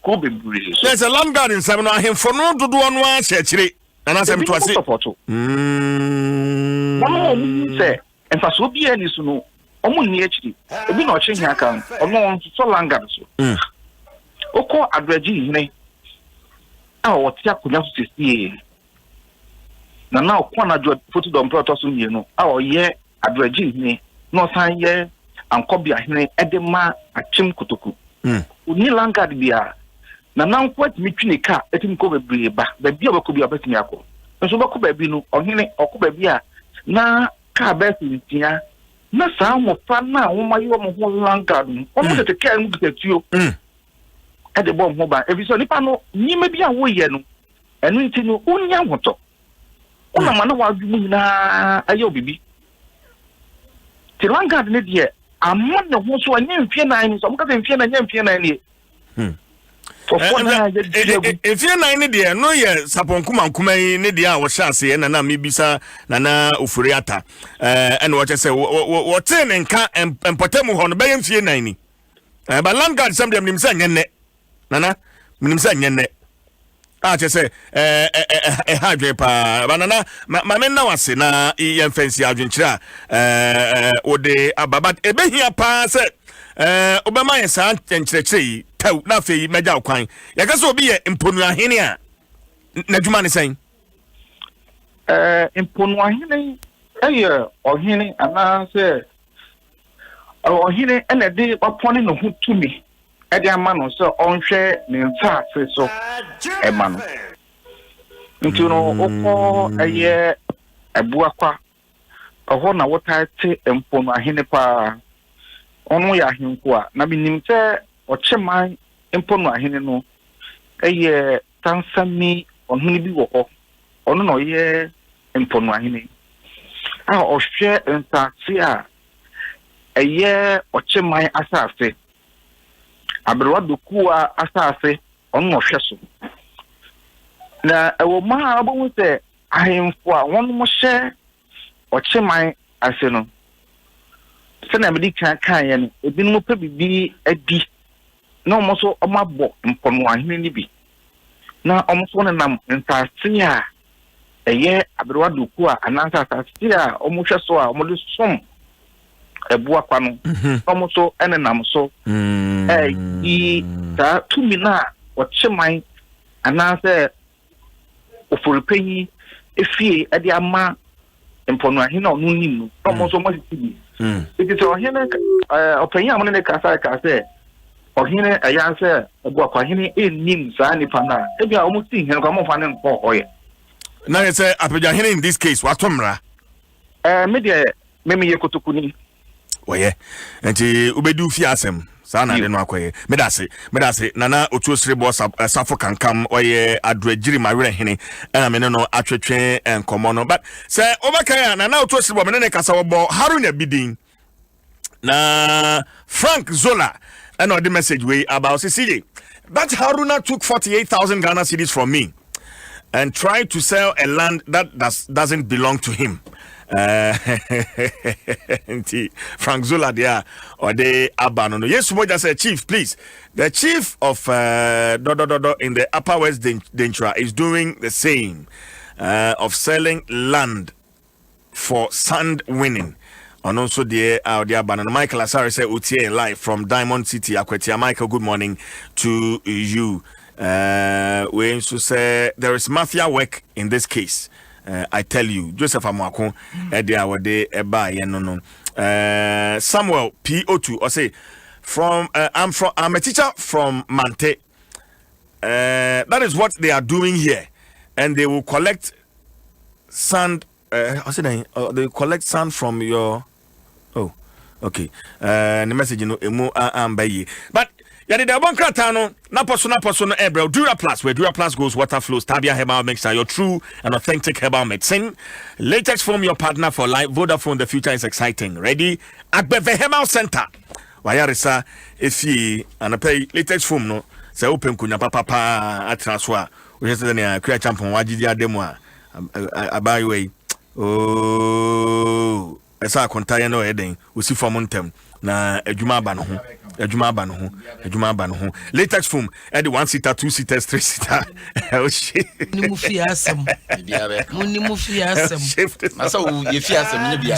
ko bebre so there's a langard in seven ahemfo no dodo no a hyekire na asem to ase say emfa so bi ani so no omo ni achiri ebi na oche hia kan ono so langard so oko adragi hine a o ti akonya so sisi na okwa na jo photo dom proto so nie no a o ye adragi hine no san ye ankobia hine edema achim kotoku uni langard bia na nkwat mi twine ka etim ko bebre ba bia obako bia obetimi akọ so obako babi no ohine okoba bia na ka besi ntia na sa mo fa na wo mayo mo ho langard omo de ke mu gitatuo ade bom ho ba ebiso nipa no nyima bia wo ye no enu nti no unya hoto ona ma na wa adwumu na ayo bibi ti langard ne de amma ne ho so anya mfie nan ni so mo ka se mfie na anya mfie nan ni efie nan ne de no ye saponkuma nkuma yi ne de a wo hyase na mebisa na ofuri ata ene wo chese wo te ne nka empotemu ho no be mfie nan ni ba langard sam dem nim sa nyenne nana minim sa nyenne a chese ha dwe pa banana ma men na wase na ye mfansi adwenkyira ode ababat ebehia pa se obama ye sa nkyerɛkyerɛ taw na fe meja kwan ya ka so obi ye mponu ahene a na dwuma ne sen mponu ahene ohene ana se ohene ene de opone no ho tumi ede ama no so onhwe ne ntaase so ema no nti no okọ ebuakwa oho na wotate mponu ahene pa onu ya ahinku a na binim se ocheman mponu ahene no tansami onhuni bi wo ho onu no ye mponu ahene a ohwe ntaase a ocheman asase abrewa dokuwa asase onu no hwe so na ewo ma abon se ahemfo a won mo hye ocheman ase no se na medi kan ye no ebinum pe bibi adi na omo so omabo mponu ahene ni bi na omo so nam ntase a abrewa dokuwa anansa asase a omo hwe so a omo de som ebu akwa no omo so ene nam so ta tumi na ocheman anansa ofuripenyi efie ade ama mponu ahina onu nim no omo so mo tibi it so ohine opanyi amone ne kasa ohine ayanse ebu akwa hine enim za nipa na ebia omo ti hine kwa mo fa ne nko hoye na ye say apeja hine in this case watomra media meme ye kotokuni oye enti ubedu fi asem sana de no akoye medase nana otu sirebo safo kankam oye adwagiri mawere hene na me no atwetwe enkomo no but say obakaya nana otu sirebo me ne kasa wo haruna bidin na Frank Zola and the message way about CJ that Haruna took 48,000 Ghana cedis from me and tried to sell a land that doesn't belong to him. Frank Zola there or they abandoned. Yes, what just said, Chief, please. The chief of in the Upper West Dentra is doing the same of selling land for sand winning. And also the banana Michael Asari said Utie live from Diamond City Akwetia. Michael, good morning to you. We also say there is mafia work in this case. I tell you, Joseph Amwako, Samuel PO2 or say I'm a teacher from Mante. That is what they are doing here, and they will collect sand. They collect sand from your. Oh, okay. The message but yadi the bankratano naposo ebro Dura Plus, where Dura Plus goes water flows Tabia herbal mixture, your true and authentic herbal medicine. Latex Foam, your partner for life. Vodafone, the future is exciting. Ready? Agbeve Herbal Center. Wayarisa if ye and pay Latex Foam no say open kunya papa atraswa. We just create champion wajidi ademwa abaywe. Oh, esa kontaya no eden we see for montem na adwuma aba no ho Latex Foam the 1 seater 2 seaters 3 seater oh shit ni mu fi asem na so ye fi asem ni bia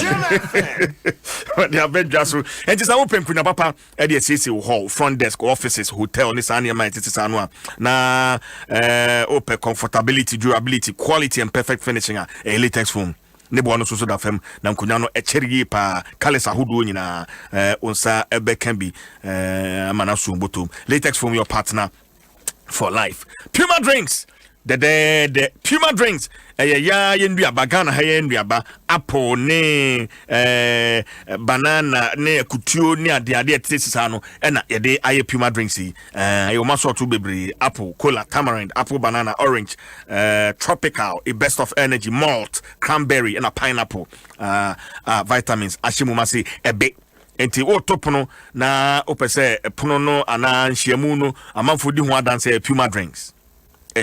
they are very just and just open kuna papa the CC hall front desk offices hotel ni sane ma tete no na open comfortability, durability, quality and perfect finishing Latex Foam nebo no so da fam na nkonya no echeri pa kalesa hodo nyina onsa ebe kan bi amana so botom. Latex Foam, your partner for life. Puma drinks the Puma drinks ya yenduaba Ghana ha yenduaba apple ne banana ne kutuo ne ade tesisa no na yede aye Puma drinks yi ayo maso to bebre apple, cola, tamarind, apple, banana, orange, tropical, a best of energy, malt, cranberry and a pineapple, vitamins ashimu masi ebe enti o topono na opese pono no ana nhyiamu no amanfo di ho adanse Puma drinks.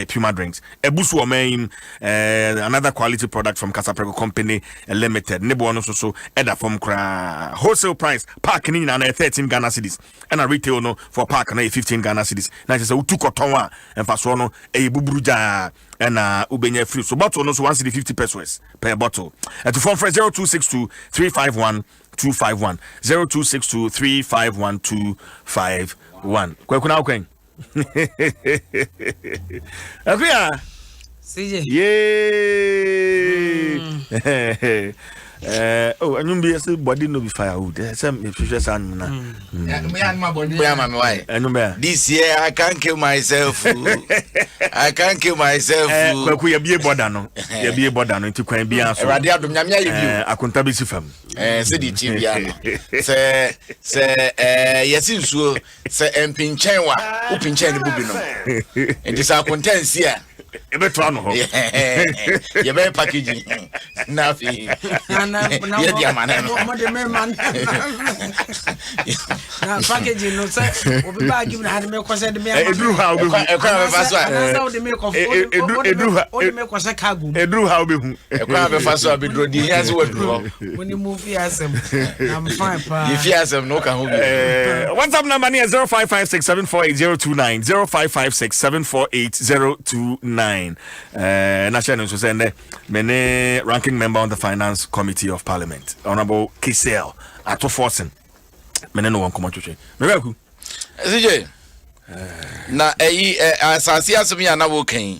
Puma drinks. Ebusu omen another quality product from Casaprego Company Limited. Nebo no so eda from kra wholesale price pack ni na 13 Ghana cedis. And a retail no for pack na 15 Ghana cedis. Na just utu kotonwa emfa so no buburuja and ubenya free. So bottle no so 150 pesos per bottle. To phone for 0262 351 251 0262 351 251. Kwekuna okwen. Akuya CJ oh anyumbi say body no be firewood some precious animal this year I can't kill myself. Kwaku ya bie border no nti kwan bia so Awurade adom nyame aye bio akonta be sifam se di chi bia no se yesi nsuo se empinchen wa upinchen ne bubi no enti sa akonta nsia ebe to ano ho ye be package na fi ye dia mana mo de me man na package no say obi ba give na had me ko say de me edru ha obi hu e kwa be fa so na de me ko o de me ko say cargo edru ha obi hu e kwa be fa so abedro di here so wadru when move asem I'm fine pa ye fi asem no ka ho bi WhatsApp number is 0556748029 0556748029 national so say many ranking member on the Finance Committee of Parliament, Honorable Kisel Atoforsen. Mene no one come twetwe. Mebeku. CJ. Na asase asemi ana wo kan.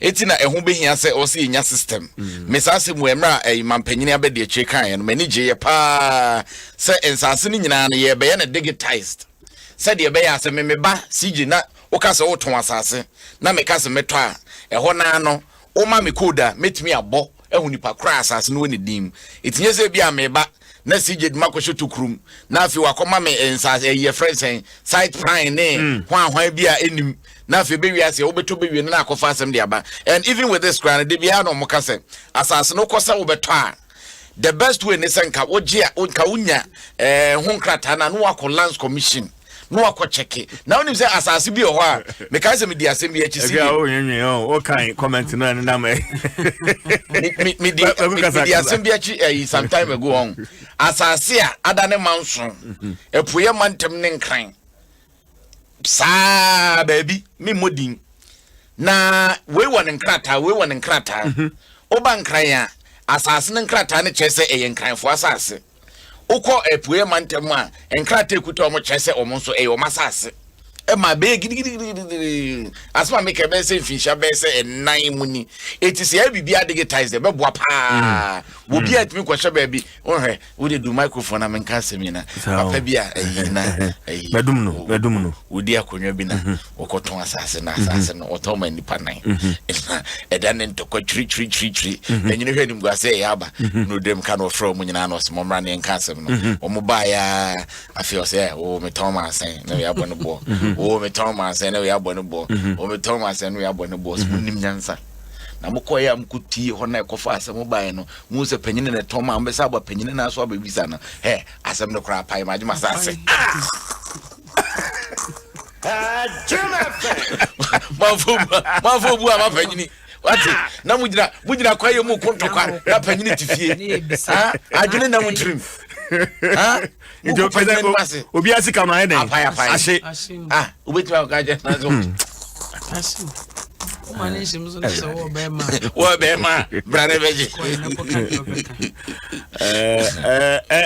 Eti na ehun behia se o se nya system. Mesase mu emra mampanyini abede eche kan no mani je ye pa se ensase ni nyina na ye be ye na digitized. Se de be ya se meba CJ na o ka se o ton asase na me ka se meto a eho na no o ma me koda metimi abo ehun nipa kra asase no woni dim. Etinye se bia meba na CJ makwhwe tokrum na afi wakoma me ensase ye friends site plan ne hwan bia enim na afi be wiase wo beto be wi na akofa asem de aba. And even with this crown de bia no mo ka se asase no kosa wo beto a the best way ne senka woje onka unya ho nkrata na no akọ lands commission no akọ cheke na onim se asase bi ho a me ka se me di asem bi achi si o kan comment no na me di asem bi achi some time ago on asase a adane manso epuye mantem ne nkran sa baby me modin na we won nkrata oba nkran a asase ne nkrata ne chese nkranfo asase Oko epue mantem a enkrate kuta omo kyese omo so e omo asase ma be gidi asma make be say finsha be say enan muni etise e bibia digitize be boa pa wo bia timi kwhye ba bi ohwe wo de du microphone na menka semina papa bia na medum no wo di akonwa bi na wokoton asase na asase no otoma nipa nan edan ntokwa tri enyine hwe nim gwa say yaba no dem ka no from nyina no smo mra ne nka sem no omo ba ya afi o say o metoma asen na yaba no bo o me Thomas and we are bonabo o me Thomas and we are bonabo nim nyansa na mokoya mkuti hona ekofa asem bae no mu se panyine ne Thomas mbesa aba panyine na so aba bisa na he asem no kra pai maji masase mafu ama panyine wati na mujira kwa yemu kontokwa na panyine tifie adwene na mutrim Njo pese obi asika ma eden ashe ubetwa ka je na zo ashe o mane shimzo na so wo bema brane beji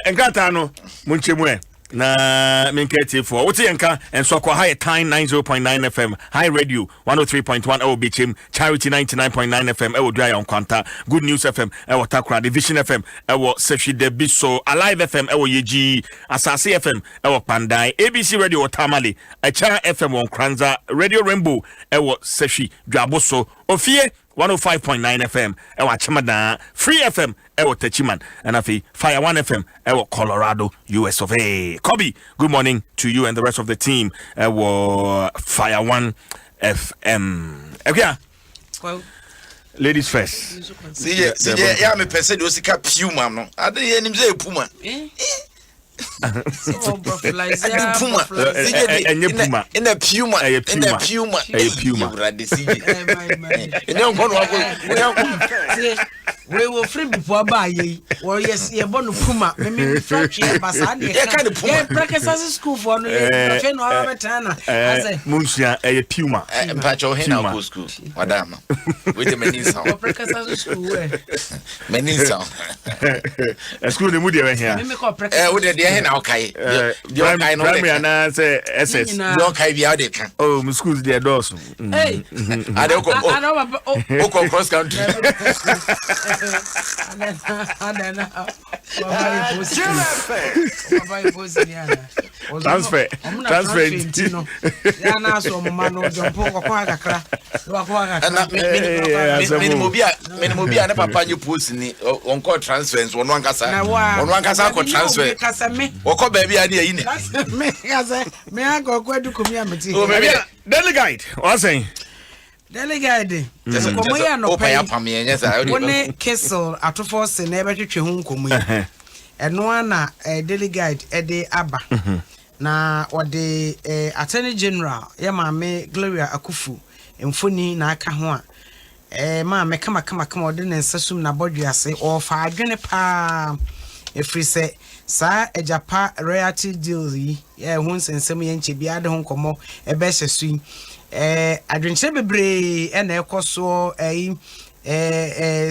enkata no munchemu na minketi for what's yanka and so kwa high time 90.9 FM high radio 103.1 ewo bichim charity 99.9 FM ewo dry on kwanta good news FM ewo takra division FM ewo sefi debiso alive FM ewo yeji asase FM ewo pandai ABC radio tamale echa FM on kranza radio rainbow ewo sefi dwaboso ofie 105.9 FM ewa chimada free FM ewo techiman and afi fire 1 FM ewo Colorado US of A. Kobe, good morning to you and the rest of the team ewo fire 1 FM. Okay. Well, ladies first. See ya me pese de osika puma no. Ade ye nim say puma. So Puma. In a puma. We will free before buy ye. Or yes, ye born Puma. Me flash ye basani. Ye kind of Puma. Breakfast school for no. Tana. Munsia a Puma. Pacho Hena school. Madam. With the menisa. Breakfast school. Menisa. A school the moody here. With the Hena okay. Primary and say SS. Don't kai bi ade kan. Oh, my school's there doors. Hey. Oko cross country. Transfer. Yana so mano jompo kwa kakra. Menimobia na papa nyu post ni onko transfers wonu ankasa ko transfer. Woko baby ade yi ni. Me kaza me akoko dukomi ameti. Oh baby. Delegate. What saying? Delegate. Komo ya no pay. Wone Kessel atofo se na ebetwetwe hu nkomo yi. Eno ana delegate ede aba. Na ode Attorney General ya maame Gloria Akufu emfoni na aka ho a maame kama ode ne nsasum na bodwe ase o fa adwene pa efri se sa ejapa royalty deals yi hu nsensem ye nche bia de ho nkomo ebe hyesu adwenche bebre na ekoso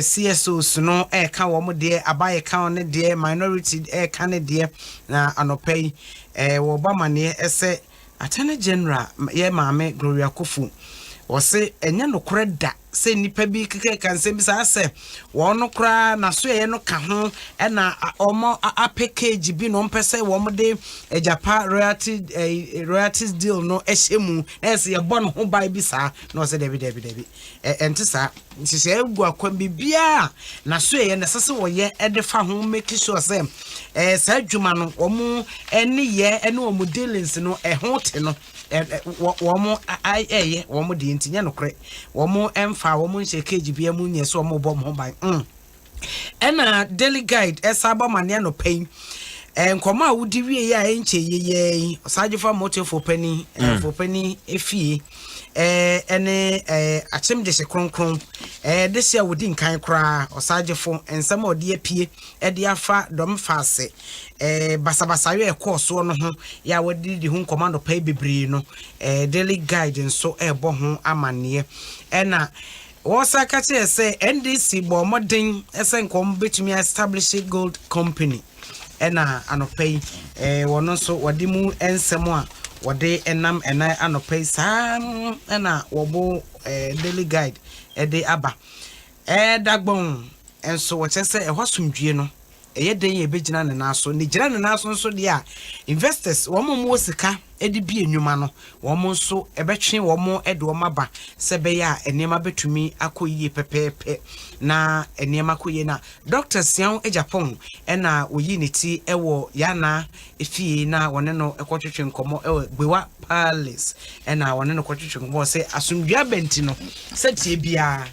CSOs no ka wo mo de abaye kan ne de minority ka ne de na anopai wo ba mane ese Attorney General ye maame Gloria Kofu wo se enya nokore da se nipa bi keke kan se bi sa se wo no kra na so ye no ka ho na omo package bi no mpese wo mo de ejapa royalties deal no ehyemu na se ye bon ho bai bi sa no se debi enti sa se egu akwa bibia na so ye na sese wo ye de fa ho make sure se sa adwuma no omo ene ye ene omo dealings no ho te no womo womo de ntinya no kre womo emfa womo nsheke bia mu nye so womo bom ho ban ena daily guide esaba mane no pain nkoma a wudi wie ya enche yeye osajefa moto for penny efie ene achim de se kronkron de se wudi nkan kra osajefo ensem ode apie de afa dom fase basabasa we ekoso no ho ya wadi di hu commando pay bebre no daily guide nso ebo ho amane ena wosa ka che se NDC bo modern esen kom betumi establish gold company ena anopei wono so wode mu ensem a wode enam ena anopei sam ena wobo daily guide de aba dagbon enso wo chese ehwasumdue no eye den ye begina ne naso ne gira ne naso nso de a investors wo mo sika edi bi enwuma no wo mo nso ebetwe wo mo ede wo maba sebe ya enema betumi akoyie pepepe na enema koyie na Dr. Sian Ejapon ena oyi ne ti ewo yana efie na wone no ekotwetwe nkomo ewo Gbewa Palace ena wone no kotwetwe nkomo se asumdua benti no se tie bia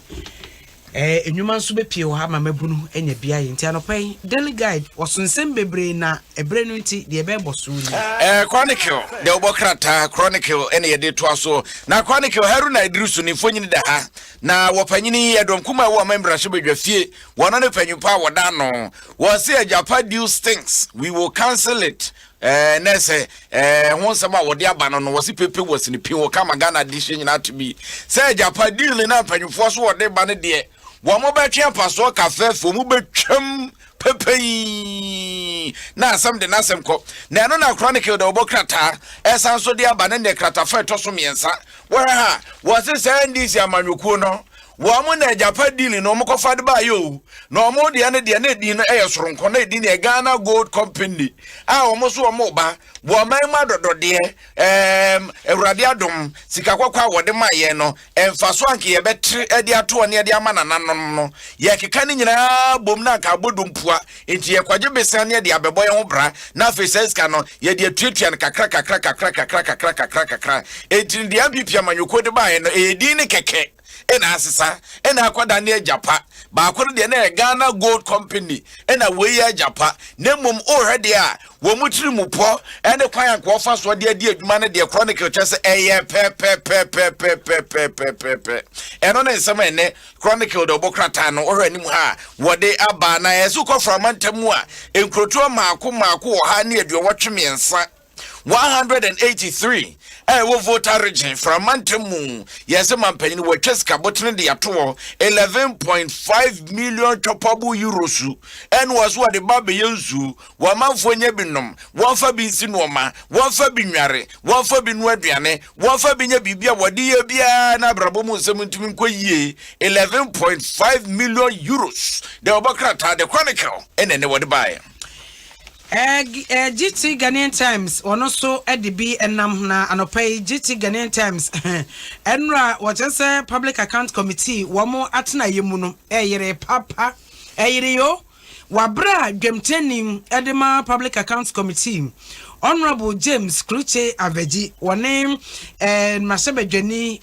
enyuma nso bepie wo ha ma mabunu enya bia yi nti anopai daily guide Nsem bebre na ebre no nti de ebebo so ni chronicle de obokrata chronicle ene ye de to aso na chronicle Haruna Idrisu ni fonyini da ha na wopanyini Adom kuma wo membra hye bedwafie wono ne panyupa woda no wo se Japa deal stinks we will cancel it nese ho nsema wode aba no wo se pepe wo sini pi wo kama Ghana dishi nyina to bi se Japa deal na panyufo so wode ba ne de wo mo betwe paso cafe fo mu betwam pepe na asem de na asem ko na no na chronicle de obokrata esanso de aba ne krata fa to so miensa wo ha wo se ndisi amanyoku no wo mo na Japa deal no mo ko fa de ba yo no mo de ne di no soronko na di ne Ghana Gold Company a wo mo so mo ba wo man ma dodode Ewurade Adom sika kwakwa wo de ma ye no emfa so anke ye betre ade ato ne ade ama nananom no ye keka ne nyina bom na ka bodumpua enti ye kwaje besan ne de abebo ye ho bra na feseska no ye de tuatua ne kakra enti de ampipia manyoko de ba ye no di ne keke ena asesa ena akwada ne Japa ba akwado de na Ghana Gold Company ena we ya Japa nemom already a wo mutiri mupo ene kwan anko ofa so de adi adwuma ne de chronicle chese eye pe eno ne nsema ene chronicle de obokrata no ohra nim ha wode aba na yesu ko framantamu a enkroto maako wo ha ne aduo wotwemiensa 183 wo voter region from Mantamu yes mampanyi wo tweska botene de ato 11.5 million chopabu euros and was what the babe yenzu wa manfo nya binom wo fa bi nsi no ma wo fa bi nware wo fa bi no aduane wo fa bi nya bibia wode ye bia na brabo mu nsem ntumi nkoyie 11.5 million euros the obokrata the chronicle ene wode bae GT Ghanaian Times ono so edibi enam na anopai GT Ghanaian Times enra wachese Public Account Committee wamo atena yemu no yere papa yere yo wabra dwemtenim edema Public Accounts Committee Honorable James Kluche Aveji wone masebedwani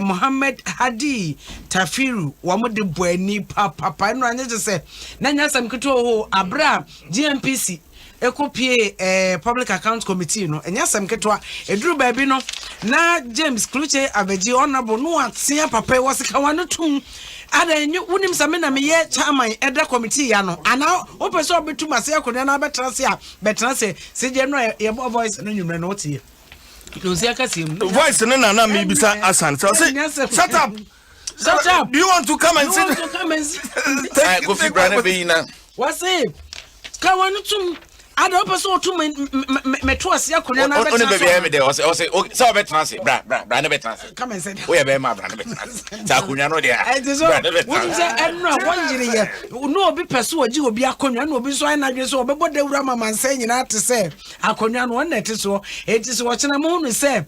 Mohammed Hadi Tafiru wamo de boani papa enra anye se na nyasam keto ho abra GMPC ekopie Public Account Committee no enyasem ketwa eduru baabi no na James Kluche Aveji honorable no atia papa wasika wanotum adanyu wunim same na meye chairman eda committee ya no ana opeso obetum ase akonya na betrase a betrase seje no ye voice no nyumre no tie no sia kasim voice no na me bisa asan so say shut up do you want to come and sit go fi brand be na what's it ka wanotum ada opeso otum metro ase akonya na betrase oni bebe me de o say so betrase bra na betrase come and say we be ma bra na betrase sa akonya no de wonu say enra wonjire ye no obi peso oji obi akonya no obi so ai na dwe so obebo dawura mama nsa nyina te se akonya no won ete so chena mo nu se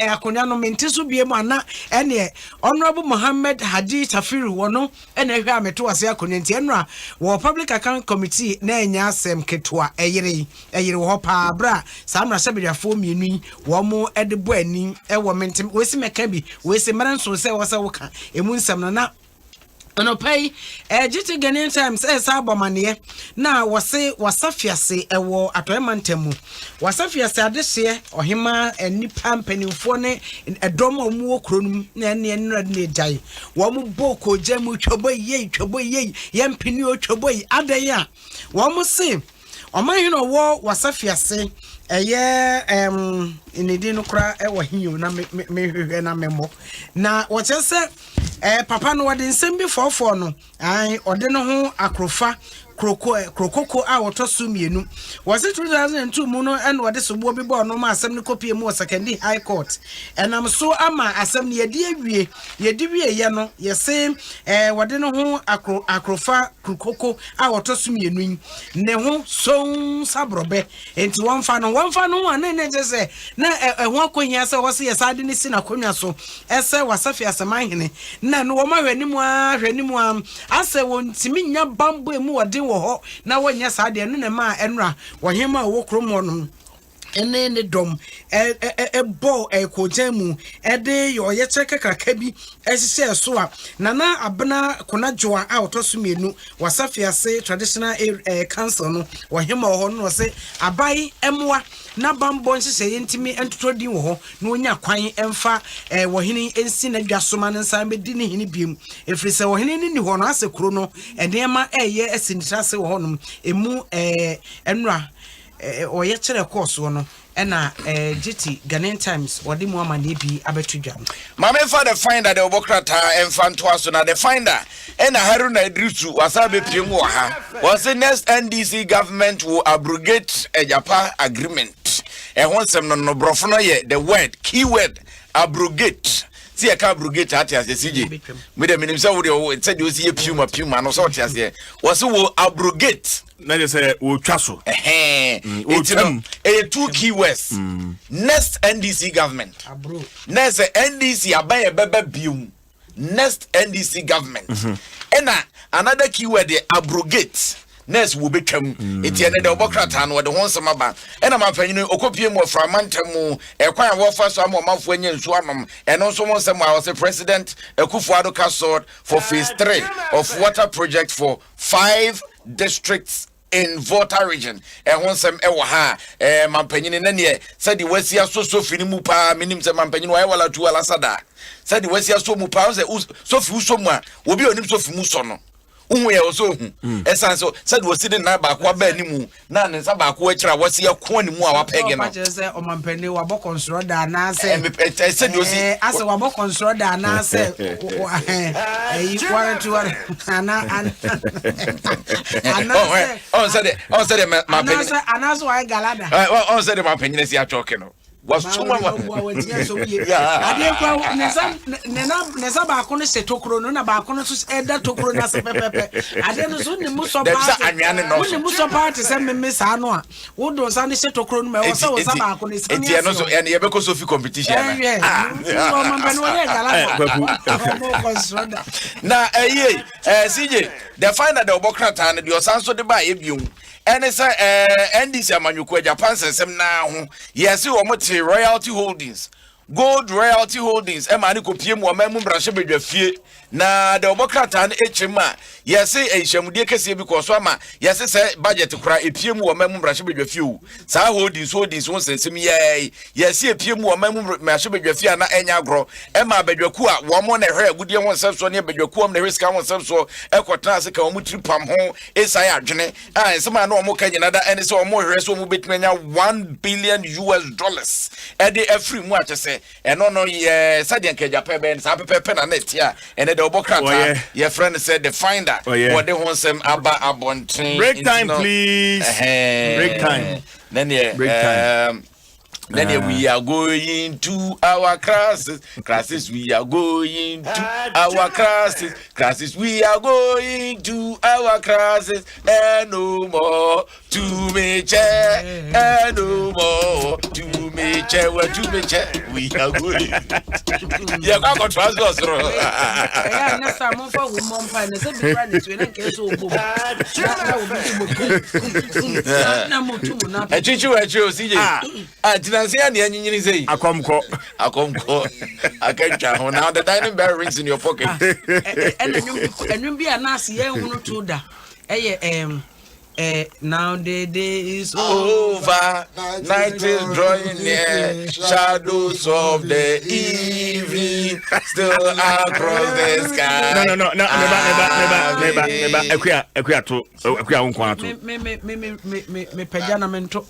akonya no mente so bie mu ana ene honorable Mohammed Hadi Tafiru wono ene hwe ameto ase akonya nti enra wo Public Account Committee na enya asem ketwa eyire wo pa bra samra sebediafo mienu wo mo edebo ani ewo mentem wesi meka bi wesi maranso se wo se wo ka emu nsam na Onopai GT Ghanaian Times esa abomane na wose wasafiase ewo atoemantamu wasafiase adehye ohima nipa mpanimfo ne edom omu okronum na ene ne dai wo mu boko jamu twoboye yempini otwoboye adan a wo mu se omanhino wo wasafiase eye inidi no kra ewo hinyo na mehwehwe na memo na wo chese papa no wode nsem bi fofo no ai ode no ho akrofa krokoko a woto so mienu was it 2002 mu no and wode so bo bi bo no ma asem ne kopie mu secondary high court enam so ama asem ne yedi wie ye no ye se wode no ho akrofa krokoko a woto so mienu ne ho so sabrobe enti wonfa no anene je se na ho akohia se wo se ye sade ne si na konwa so ese wasafi asemahene na no wo ma hwanimu a ase wontimi nya bambo emu wode wo ho na wonya sade no ne ma enra wo hema wo kromo no ene ne dom bo kojamu de yo ye cheke kakra bi esise so a nana abena kona joa a otoso mienu wasafi ase traditional council no wo hema wo ho no se abai emwa na bambo nhye yentimi entotodi wo ho na onya kwan emfa wo hene ensi na dwasoma ne nsan be di ne hene biem efri se wo hene ni ho no ase kro no enema eye esinitra se wo ho no emu enra oye chere course no ena GT Ghanaian Times wodi mu amane bi abetudwa mama fa the finder the obokrata enfanto aso na the finder ena Haruna Idrisu wasabe piemu ha was the next NDC government will abrogate a Japan agreement ehonsem no brofo no ye the word keyword abrogate see a abrogate at as the CJ me the minim say we said you see puma no so as here was will abrogate na je say wo twaso two keywords next NDC government next NDC abaye bebe bium next NDC government another keyword abrogate next will become etienne de obokrata no de honsem aba manfanyin okopie mu framantamu ekwan wo fa so amamfo anya nsu amam eno so honsem a was president Akufo-Addo cast for phase 3 of water project for 5 districts in Volta region honsem ewo ha manpanyin na ne said the wasia so fini mu pa minim se manpanyin wa wala tu ala sada said the wasia so mu pa so fi so mu a obi onim so fi mu so no unwe oso hu esan so said was sitting na ba kwa ba ni mu na ne sa ba kwa akira wasi akwa ni mu a wapege no je se o mampani wa bo control da na se said was ase wa bo control da na se equal to ana on said mampani ana so wa galada on said mampani si achoke no was so ma ade kwa nesa ba ko no se tokro no na ba ko no so eda tokro na se pepepe ade no so ni muso party se me sa no a wo do sa ni se tokro no me wo sa ba ko ni se enti no so ene ye be ko so fi competition so man ben wo ye gala na CJ the final the obokrata and the osanso de ba ebium ene say NDC amanyuko Japan sensem na ho yes wo mote royalty holdings gold royalty holdings e ma ne kopie mu o ma mu brashe bedwafie na the obokrata na echema yes ehyamude kese bi ko so ama yes say budget kura epie mu o ma mu brashe bedwafie o sa holdings won sensem ye yes epie mu o ma mu brashe bedwafie na enya agro e ma bedwaku a wo mo na hwe agudie won sebso ne bedwaku am na riska won sebso e kotana se ka wo mu tripam ho esai adwene ensema na wo mo ka nyina da ene se wo mo hwe so mo betmenya $1 billion e de every mu a chese eno no ye sadian ka Japan ben sa pepe na net ya ene de obokrata your friend said the finder what they want some aba abontin break time please break time then then we are going to our classes we are going to our classes we are going to our classes and no more to me chair and no more to me chair we are going yeah I got transfers yeah next time on for mom pa na se bi ra ne so na ke so obo na mo tu mo na echichu CJ Nancy and the say, I come call I can't tell now the dining bell rings in your pocket. And you be a nasty, you know, to that. Now the day is over, night is drawing near, shadows of the evening still across the sky. No. Neba. Equia unkwato. Me pejana mento.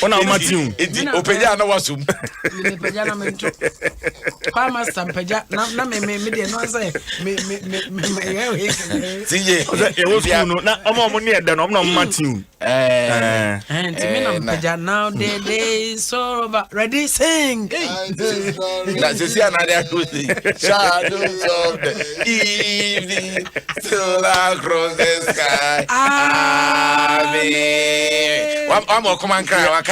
Ona umatiu. Opeja na wasum. Me pejana mento. Kwa master peja na me de no say me TJ. E wo school no na omo ne eda no omo matiu. Now the day is over. Ready, sing. That's another sing. Shadows of the evening still across the sky. Amen. One more come and cry.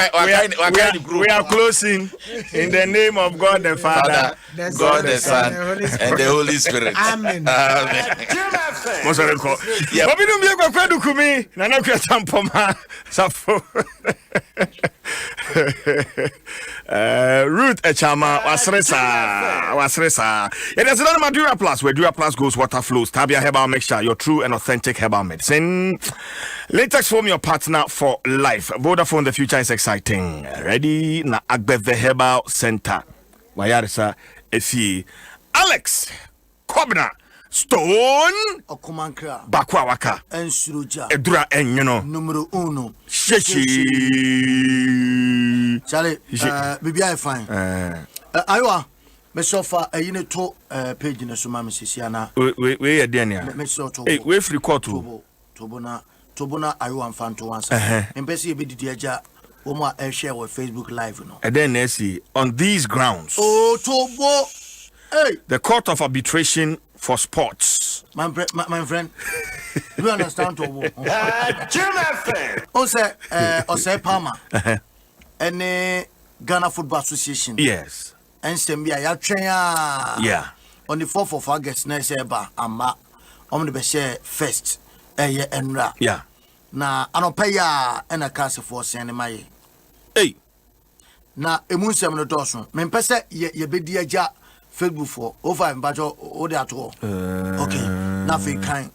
We are closing in the name of God the Father, God the Son, and the Holy Spirit. Amen. Mosareko. Yeah. Obi no biekwa kwadu kumi na na kwa tampoma safo. Ruth Echama wasresa. It is another Dura Plus where Dura Plus goes water flows. Tabia herbal mixture, your true and authentic herbal medicine. Latex form your partner for life. Vodafone, the future is exciting. Ready na Agbeve Herbal Center. Wayarisa Efi Alex Kobna Stone Okumankra Bakwa Waka Ensuruja Edura Enyano Numero 1 Sheshi Charlie Bibi I fine Aywa me sofa yine to page na so ma me sisiana we yedenia me so to we free court to bona Aywa mfanto wansa empesi ebedidi aja Omo share with Facebook Live, no. And then see on these grounds. Oh, Tobo, hey, the Court of Arbitration for Sports. My friend, you understand Tobo? Ose Palma, and Ghana Football Association. Yes. And Stembia, ya train. Yeah. On the 4th of August, next year, Amma, the best first, enra. Yeah. Na anopaya ena kase for sene maye. Hey. Na emunsem no doso. Me pese ye bedi agya Facebook for over mbajo o de ato. Okay. Na fe kan.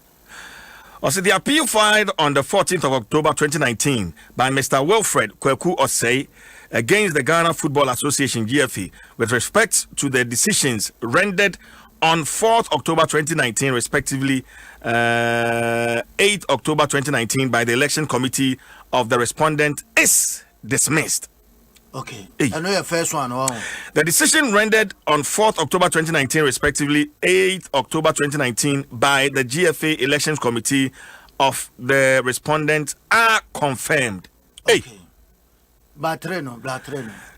Also, the appeal filed on the 14th of October 2019 by Mr. Wilfred Kweku Osei against the Ghana Football Association GFA with respect to the decisions rendered on 4th October 2019, respectively, 8th October 2019 by the election committee of the respondent is dismissed. Okay. Hey. I know your first one. Oh. The decision rendered on 4th October 2019, respectively, 8th October 2019 by the GFA elections committee of the respondent are confirmed. Okay. Hey. Blatreno.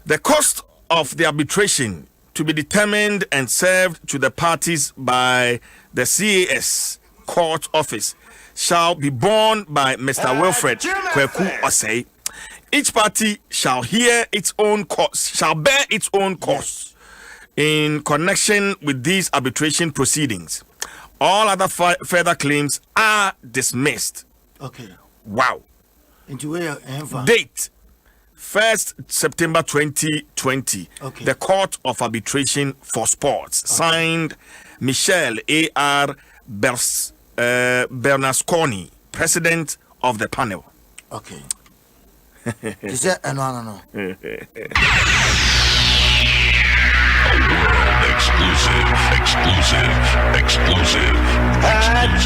The cost of the arbitration to be determined and served to the parties by the CAS court office shall be borne by Mr. Wilfred Kweku Osei. Each party shall bear its own costs in connection with these arbitration proceedings. All other further claims are dismissed. Okay. Wow. Into where Date 1st September 2020. Okay. The Court of Arbitration for Sports. Okay. Signed Michel A.R. Bernasconi, President of the panel. Okay. Is that no? Exclusive.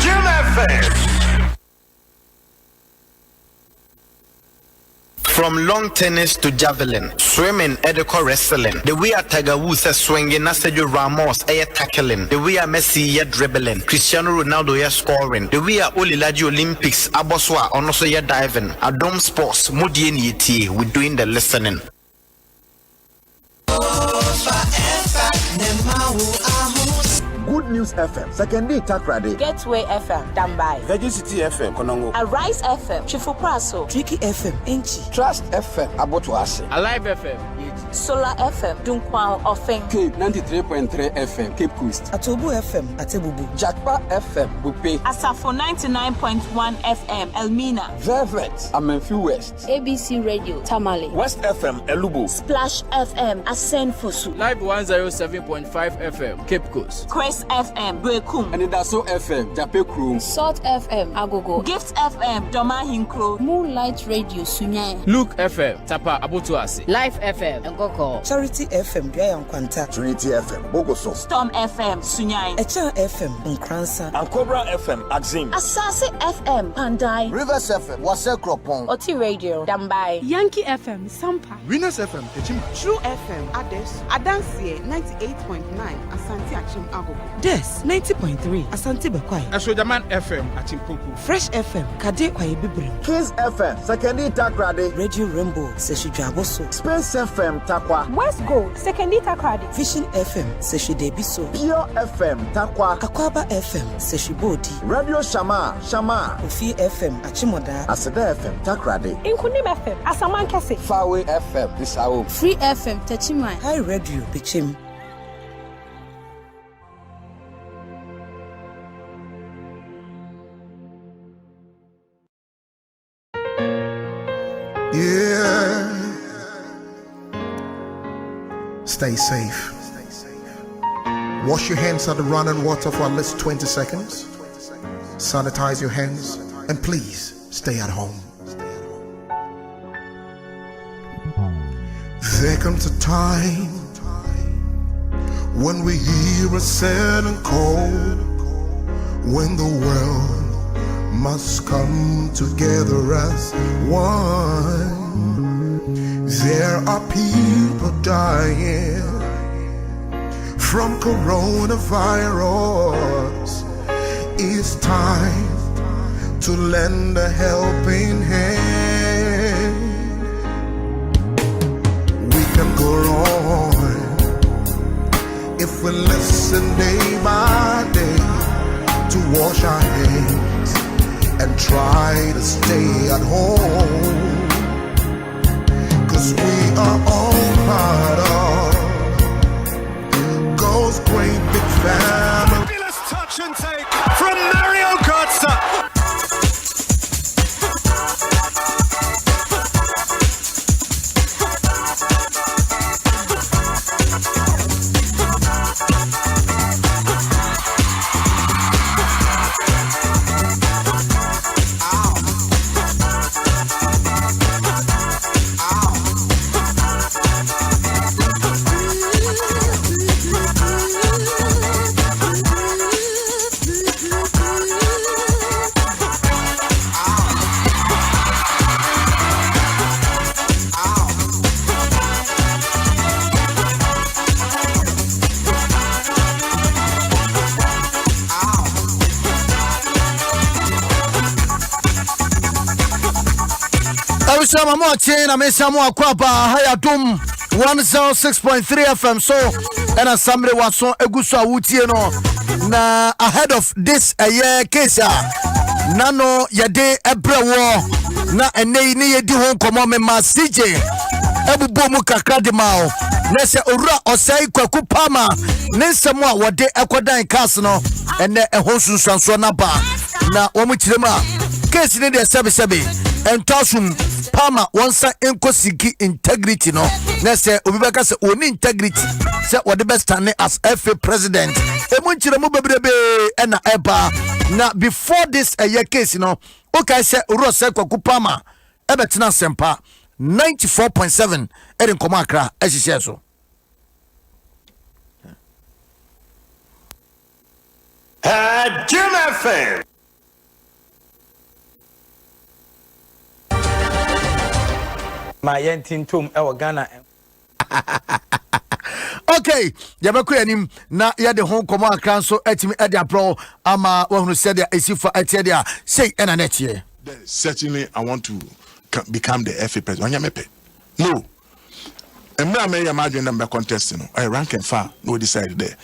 Jim FM. From long tennis to javelin, swimming, edical wrestling. The way a Tiger Woods is swinging, Sergio Ramos is tackling. The way a Messi is dribbling, Cristiano Ronaldo is scoring. The way a Olilaji Olympics, Aboswa, also is diving. Adom Sports, Modieni ET, we're doing the listening. Good News FM, second day Takrade. Gateway FM, Dambai. Virgin City FM, Konongo. Arise FM, Chifu Praso. Tricky FM, Inchi. Trust FM, Abotuase. Alive FM, Solar FM, Dunkwa Offeng. Cape 93.3 FM, Cape Coast. Atobu FM, Atebubu. Jakpa FM, Bupe. Asafo 99.1 FM, Elmina. Velvet, Amenfi West. ABC Radio, Tamale. West FM, Elubo. Splash FM, Asen Fosu. Live 107.5 FM, Cape Coast. Quest FM, Brekum. And Daso FM, Jape Crew. Salt FM, Agogo. Gift FM, Doma Hinkro. Moonlight Radio, Sunyai. Luke FM, Tapa Abutuasi. Life FM, Ngoko. Charity FM, Biayan Kwanta. Trinity FM, Bogoso. Storm FM, Sunyai. Echa FM, Nkransa. Ankobra FM, Axim. Asase FM, Pandai. Rivers FM, Wase Kropon. Oti Radio, Dambai. Yankee FM, Sampa. Winners FM, Techima. True FM, Ades. Adansie, 98.9, Asante Achim Agogo. Des, 90.3, Asante Bekwai. Ashojaman FM, Achimpuku. Fresh FM, Kade Kwaye Bibrim. Kiss FM, Sekendi Takrade. Radio Rainbow, Seshujaboso. Space FM, Takwa. West Gold, Secondita Crowdy. Vision FM, Seshudebiso. Pure FM, Takwa. Akwaba FM, Seshubodi. Radio Shama, Ofi FM, Achimoda. Aseda FM, Takrade. Inkunim FM, Asaman Kese. Fawe FM, Nisao. Free FM, Techimai. High Radio, Bichim. Yeah. Stay safe. Wash your hands at the running water for at least 20 seconds. Sanitize your hands. And please stay at home. There comes a time when we hear a certain call, when the world must come together as one. There are people dying from coronavirus. It's time to lend a helping hand. We can go on if we listen day by day to wash our hands and try to stay at home. 'Cause we are all part of God's great big family. Fabulous touch and take from Mario Götze. Sama mo chena me samu akwaba Adom 106.3 FM so and assembly waso eguso awutie no na ahead of this year case nano yede ebrewo na enei ne yedi ho komo me ma CJ ebubo mu kakra de mao na se owura osai kwaku pama ne nsemu a wode ekodan cast no ene ehon sunsanso na ba na wo mu kirema case ne de sebe entosum Pama onsa enkosiki integrity no na se obi beka se oni integrity se what the best stand as FA president emunchire mu bebrebe na eba na before this year case no okay se Rose Kwaku Pama ebetina sempa 94.7 erin koma akra ehihye so Adom FM. My yentintum ewa Ghana. Okay, yabeku yanim na yade hon komo akran so etimi ede apro ama wahunu said esifa etia say ena netie. Certainly I want to become the FA president. No. Emra me yamadu na contest no. I rank and far no decide there.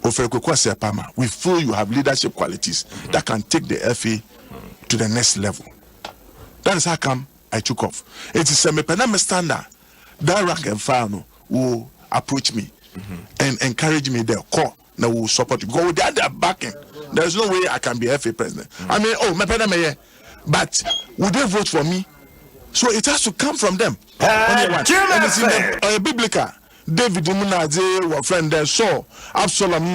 We feel you have leadership qualities that can take the FA to the next level. That is how come I took off. It is a standard. That rank and file no. will approach me and encourage me there. Call. Now we will support you. Because without their backing, there's no way I can be FA president. I mean, but would they vote for me? So it has to come from them. Biblical. David Munaze, our friend there, saw Absalom.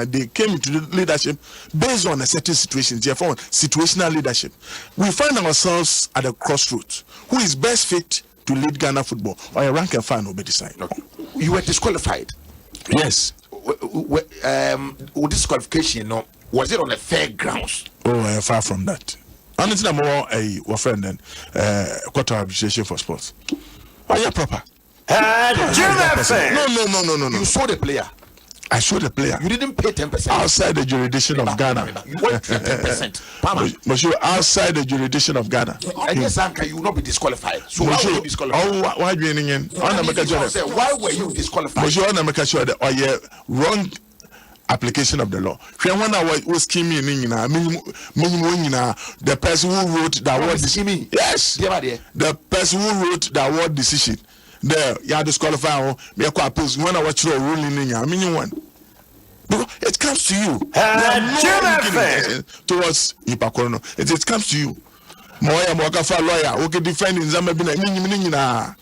They came into the leadership based on a certain situation. Therefore, situational leadership. We find ourselves at a crossroads. Who is best fit to lead Ghana football? Or a rank and file will be decided. Okay. You were disqualified. Yes. With disqualification, was it on a fair grounds? Oh, far from that. Honestly, I'm more a friend than quarter appreciation for sports. Oh, yeah, proper. No. You saw the player. I saw the player. You didn't pay 10%. Outside the jurisdiction of Ghana. You went 10%. Monsieur, outside the jurisdiction of Ghana. And yes, Anka, you will not be disqualified. So why were you disqualified? Why do you why were you disqualified? Monsieur, I'm not sure that wrong application of the law. When I was scheming, the person who wrote the award decision. Yes. The person who wrote the award decision. There, you are disqualified. Me appeals when I watch your ruling in your one. Because it comes to you. Towards Ipakorono. It comes to you. Moya Mwakafa lawyer, who can defend in Zambia.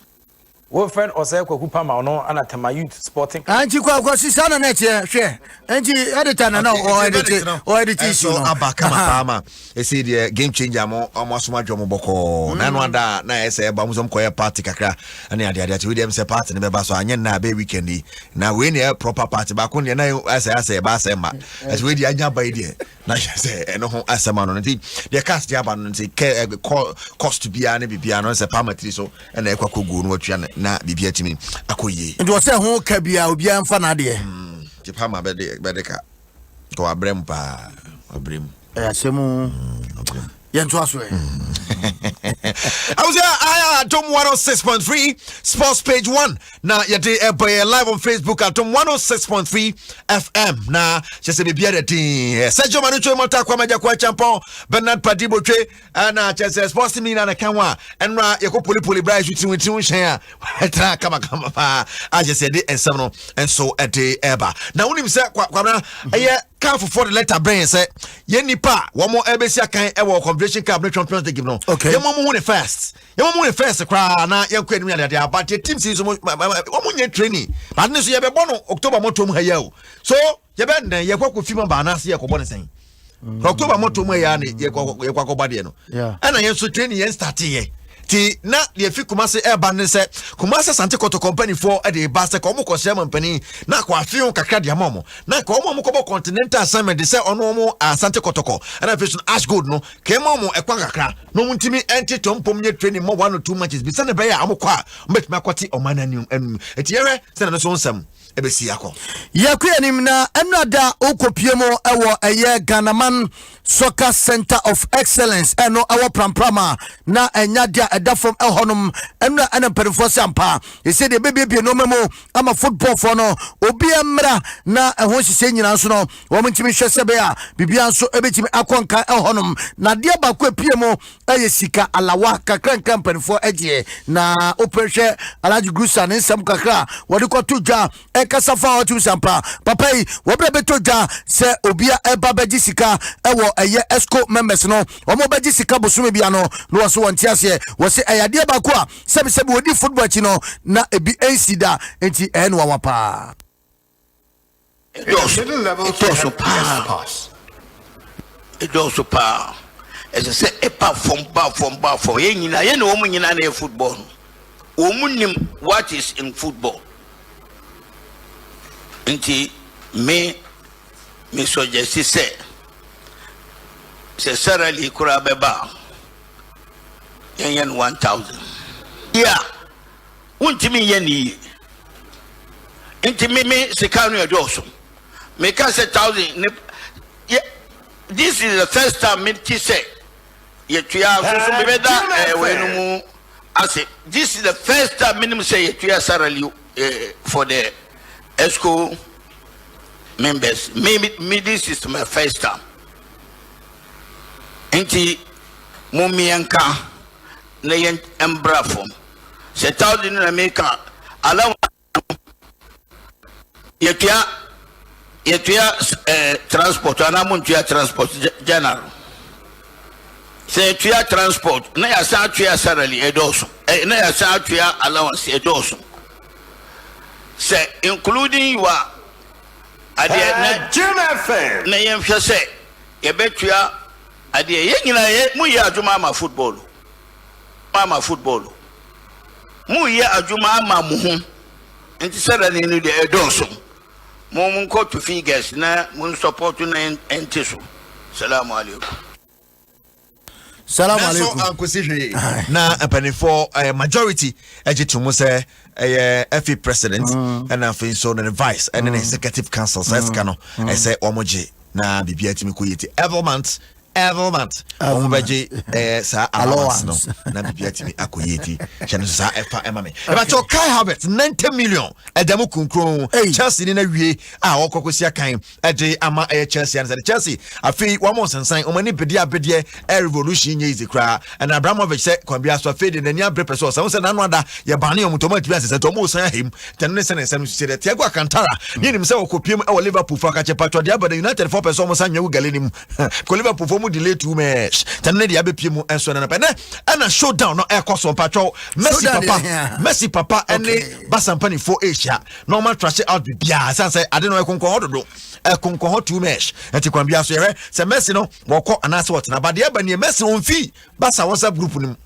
One friend or say Kupama or no, Anatama Youth Sporting. And you go Sisana net here, share. And you editor now or editing. So Abakama, I see the game changer more almost much Boko. Nanwanda, na say Bamuzum Koya party kakra, and the idea that we them say party in the basso and na baby weekendy. Now we need a proper party back on the as I say Basema, as we the Anya by idea. Now say, and no as a man on the cast the abandon say cost to be an piano as a parmatri so and a Kwaku what you na bibia timi akoye ndo se ho ka bia obi amfa na de ti pa ma bedeka ko abrem pa abrem asemu yento aso I was Adom 106.3 Sports Page 1 na yede live on Facebook Adom 106.3 FM na chese bibia de tin Sergio Manucho mota kwa maja kwa champion Bernard Padibo twe na chese sports team na kanwa enra yeko poli bra shooting with hyan tra kama pa a chese de ensem no enso ede eba na wonim se kwa na Can't afford the letter brain say Yenipa one more ABC can ever Confederation Cup Champions League no. Okay. Your mom won the first. Your mom won the first cry na your queen me there but the team season one training. But this year be born October motom hayo. So you bend then you go film ba na se you go born saying. October motom hayo na you go ba de no. Yeah. And I so training yen start here. Ti na le fi Kumasi Airban ne se Kumasi Sante Koto company for e de ba se ko mo ko share mampani na ko afiun kakra de amomo na ko mo ko continental assignment de se ono mo Sante Kotoko and afiun ash gold no ke mo ekwa kakra no muntimi enti tompom nye training mo 1 or 2 matches bi se ne be ya amokọ a mbetimi akwati omananium eti yewe se na so nsam ebesi yakọ yakuanim na emrada okopiemo ewo eye Ghanaman Soccer Center of Excellence eno ewo pramprama na enyadia eda from ehonum emra ena perifo sampa e say de bebie no memo ama football for no obi emra na ehon hye nyina so no wo mtimi hwese be a bibia so ebetimi akonka ehonum na de ba ko apiemo eye sika alawa kakranka perifo eje na operehwe Alaji Grusa ne nsam kakra wode ko tujwa kasafa otu sampa papai wobre betoja se obia eba beji sika ewo eye esco members no omo beji sika bosume bia no no so wontiase wo se ayade ba ko a sebi wodi football chi no na ebi ensida enti eno wapa It also power. As I say, apart from yen no woman in football. Woman what is in football. Nti me suggest say Sarali kura beba yen 1,000 yeah won't me yen nti me sekanu adoso me can say 1,000 yeah this is the first time me say yetua so me beda wenumu ase this is the first time minimum say yetua Sarali for the ESCO members. Maybe this is my first time. Enti mumianka na yen embra from. Se 1,000 na America allow Yetua transport anamuntua transport general. Say tuya transport na ya sa tuya salary edoso. Na ya sa tuya allowance edoso. Say including your Jim FM. Na yemhwe say yebetua ade ye nyina ye mu ye adwuma ama football. Mama football. Mu ye adwuma ama mu ho. Nti salary ni de edoso. Mun ko to figures na mun support na entiso. Assalamu alaikum. Salam alaikum. Uncle Siri. Na for majority ejitu say FA president and afin so the vice and then executive council says kano I say omoji na bibia timi ko yeti every month omobaji sa allowance no na bibia timi akoyeti chene sa efa emame e ba cho Kai Havertz 90 million edemu kunkron Chelsea ni na wie a okokosia kan ede ama Chelsea and Chelsea afi wamo sensan omani bede revolution nye izi kra and Abramovich say kwabia so fade na nia brepe so say na no ada ye bane omutomo tibia se to mo san him tenne se nsem se de Thiago Alcantara ni nim se okopiem e Liverpool for ka chepato de abada United for person mo san nyawu galenim ko Liverpool for mu delay 2 match tenne de abepiem enso na pene na showdown no e koso patro Messi papa ene basampani for Asia normal trash out bia san say ade no e konkon hododo e konkon hot 2 match enti kwabia so ye se Messi no woko anase what na bade aba ne Messi on fi basa WhatsApp group nim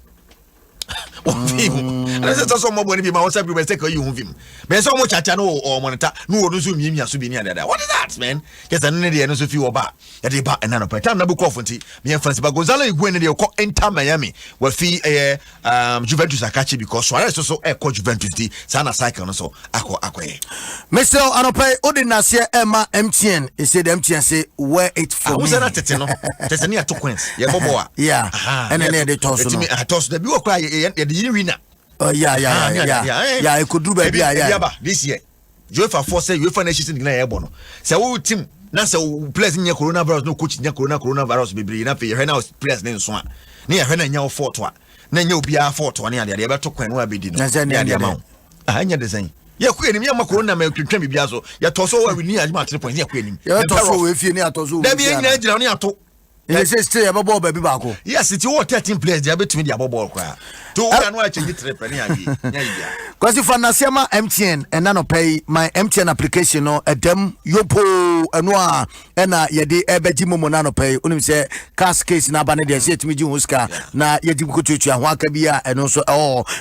on fi and say so mo boni bi ma WhatsApp group say ka you on fi me say mo chacha no o monitor no wo no so miamia so bi ni ada what is that man just an ne de no so fi wo ba ya de ba na no pa time na bu call nti me fancy ba Gonzalo Higuain de ko enter Miami wa fi Juventus akachi because Suarez so e ko Juventus di sana cycle no so akoye Mr. Anope Odinase Emma MTN he said MTN say where it for me. Who said that tete no? Tete ni atokwense. Ye boboa. Yeah. And then they toss no. Toss the bi okra ye the winner. Oh yeah. Yeah, it could do baby yeah. This year. UEFA force UEFA nations in na ebo no. Say wo team na say players nya coronavirus no coach nya coronavirus bebre na fe ye na players ne nso a. Ne ye na nya fort a. Na nya obi a fort a ne ade ye beto kwan no abedi no. Ne ade ma. Anya de sen. Ya ku enim ya makorona ma twetwa bibia so ya toso wa wini ajuma 3 points ya ku enim ya toso we fie ni atoso da bi nyina gira ni ato ya say stay ababo ba bi baako yes it was 13 players dia betumi dia ababo kwa to we no change 3 pre ni agi nya ya kwasi fanasiama MTN and no pay my MTN application no edem yopo eno a na ye de ebeji momo na no pay onim say cash case na ba ne de say timi ji huska na ye di kotutu ho aka bia eno so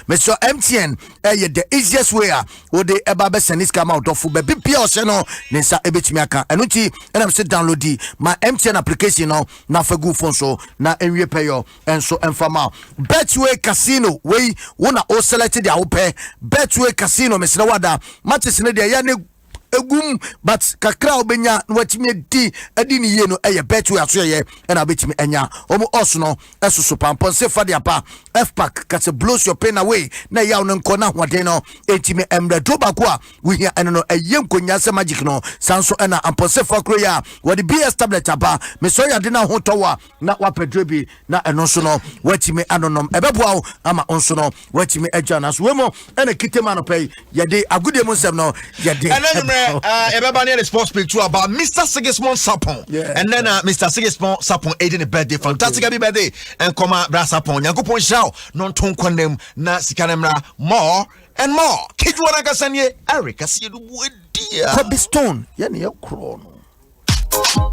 Mr. MTN ye the easiest way a wo de eba be seniska ma odofo be bia o se no ne sa ebetimi aka eno ti na me say download my MTN application no na fagu phone so na enwie pay yo enso enfama Betway Casino we wona o selected ya wo pay Betway Casino mesra wada matches ne de ya ne egum but kakra obenya watimi di adi ni ye no eye Betway aso ye na betimi enya omo osno esusu pampon se fa de apa F-pack kase blows your pain away na ya no nkona hoden no etimi emre droba ko a we here eno no eye nkonya se magic no sanso na ampose fa kro ya wodi BS tablet apa me so ya de na ho towa na wapedrebi na eno so no watimi anonom ebeboa ama onso no watimi agya na so we mo ena kitema no pay ye de agudie mo nsem no ye de everybody in the sports picture about Mr. Sigismund Sapon. Yeah. And then Mr. Sigismund Sapon aiding the birthday. Fantastic happy birthday. And come on, Brasapon. Yankupon Shao. Non ton condemn na sikanemra more and more. Kidwana Kasanye, Eric, I see you do dear. Kobe Stone. Yani ya krono.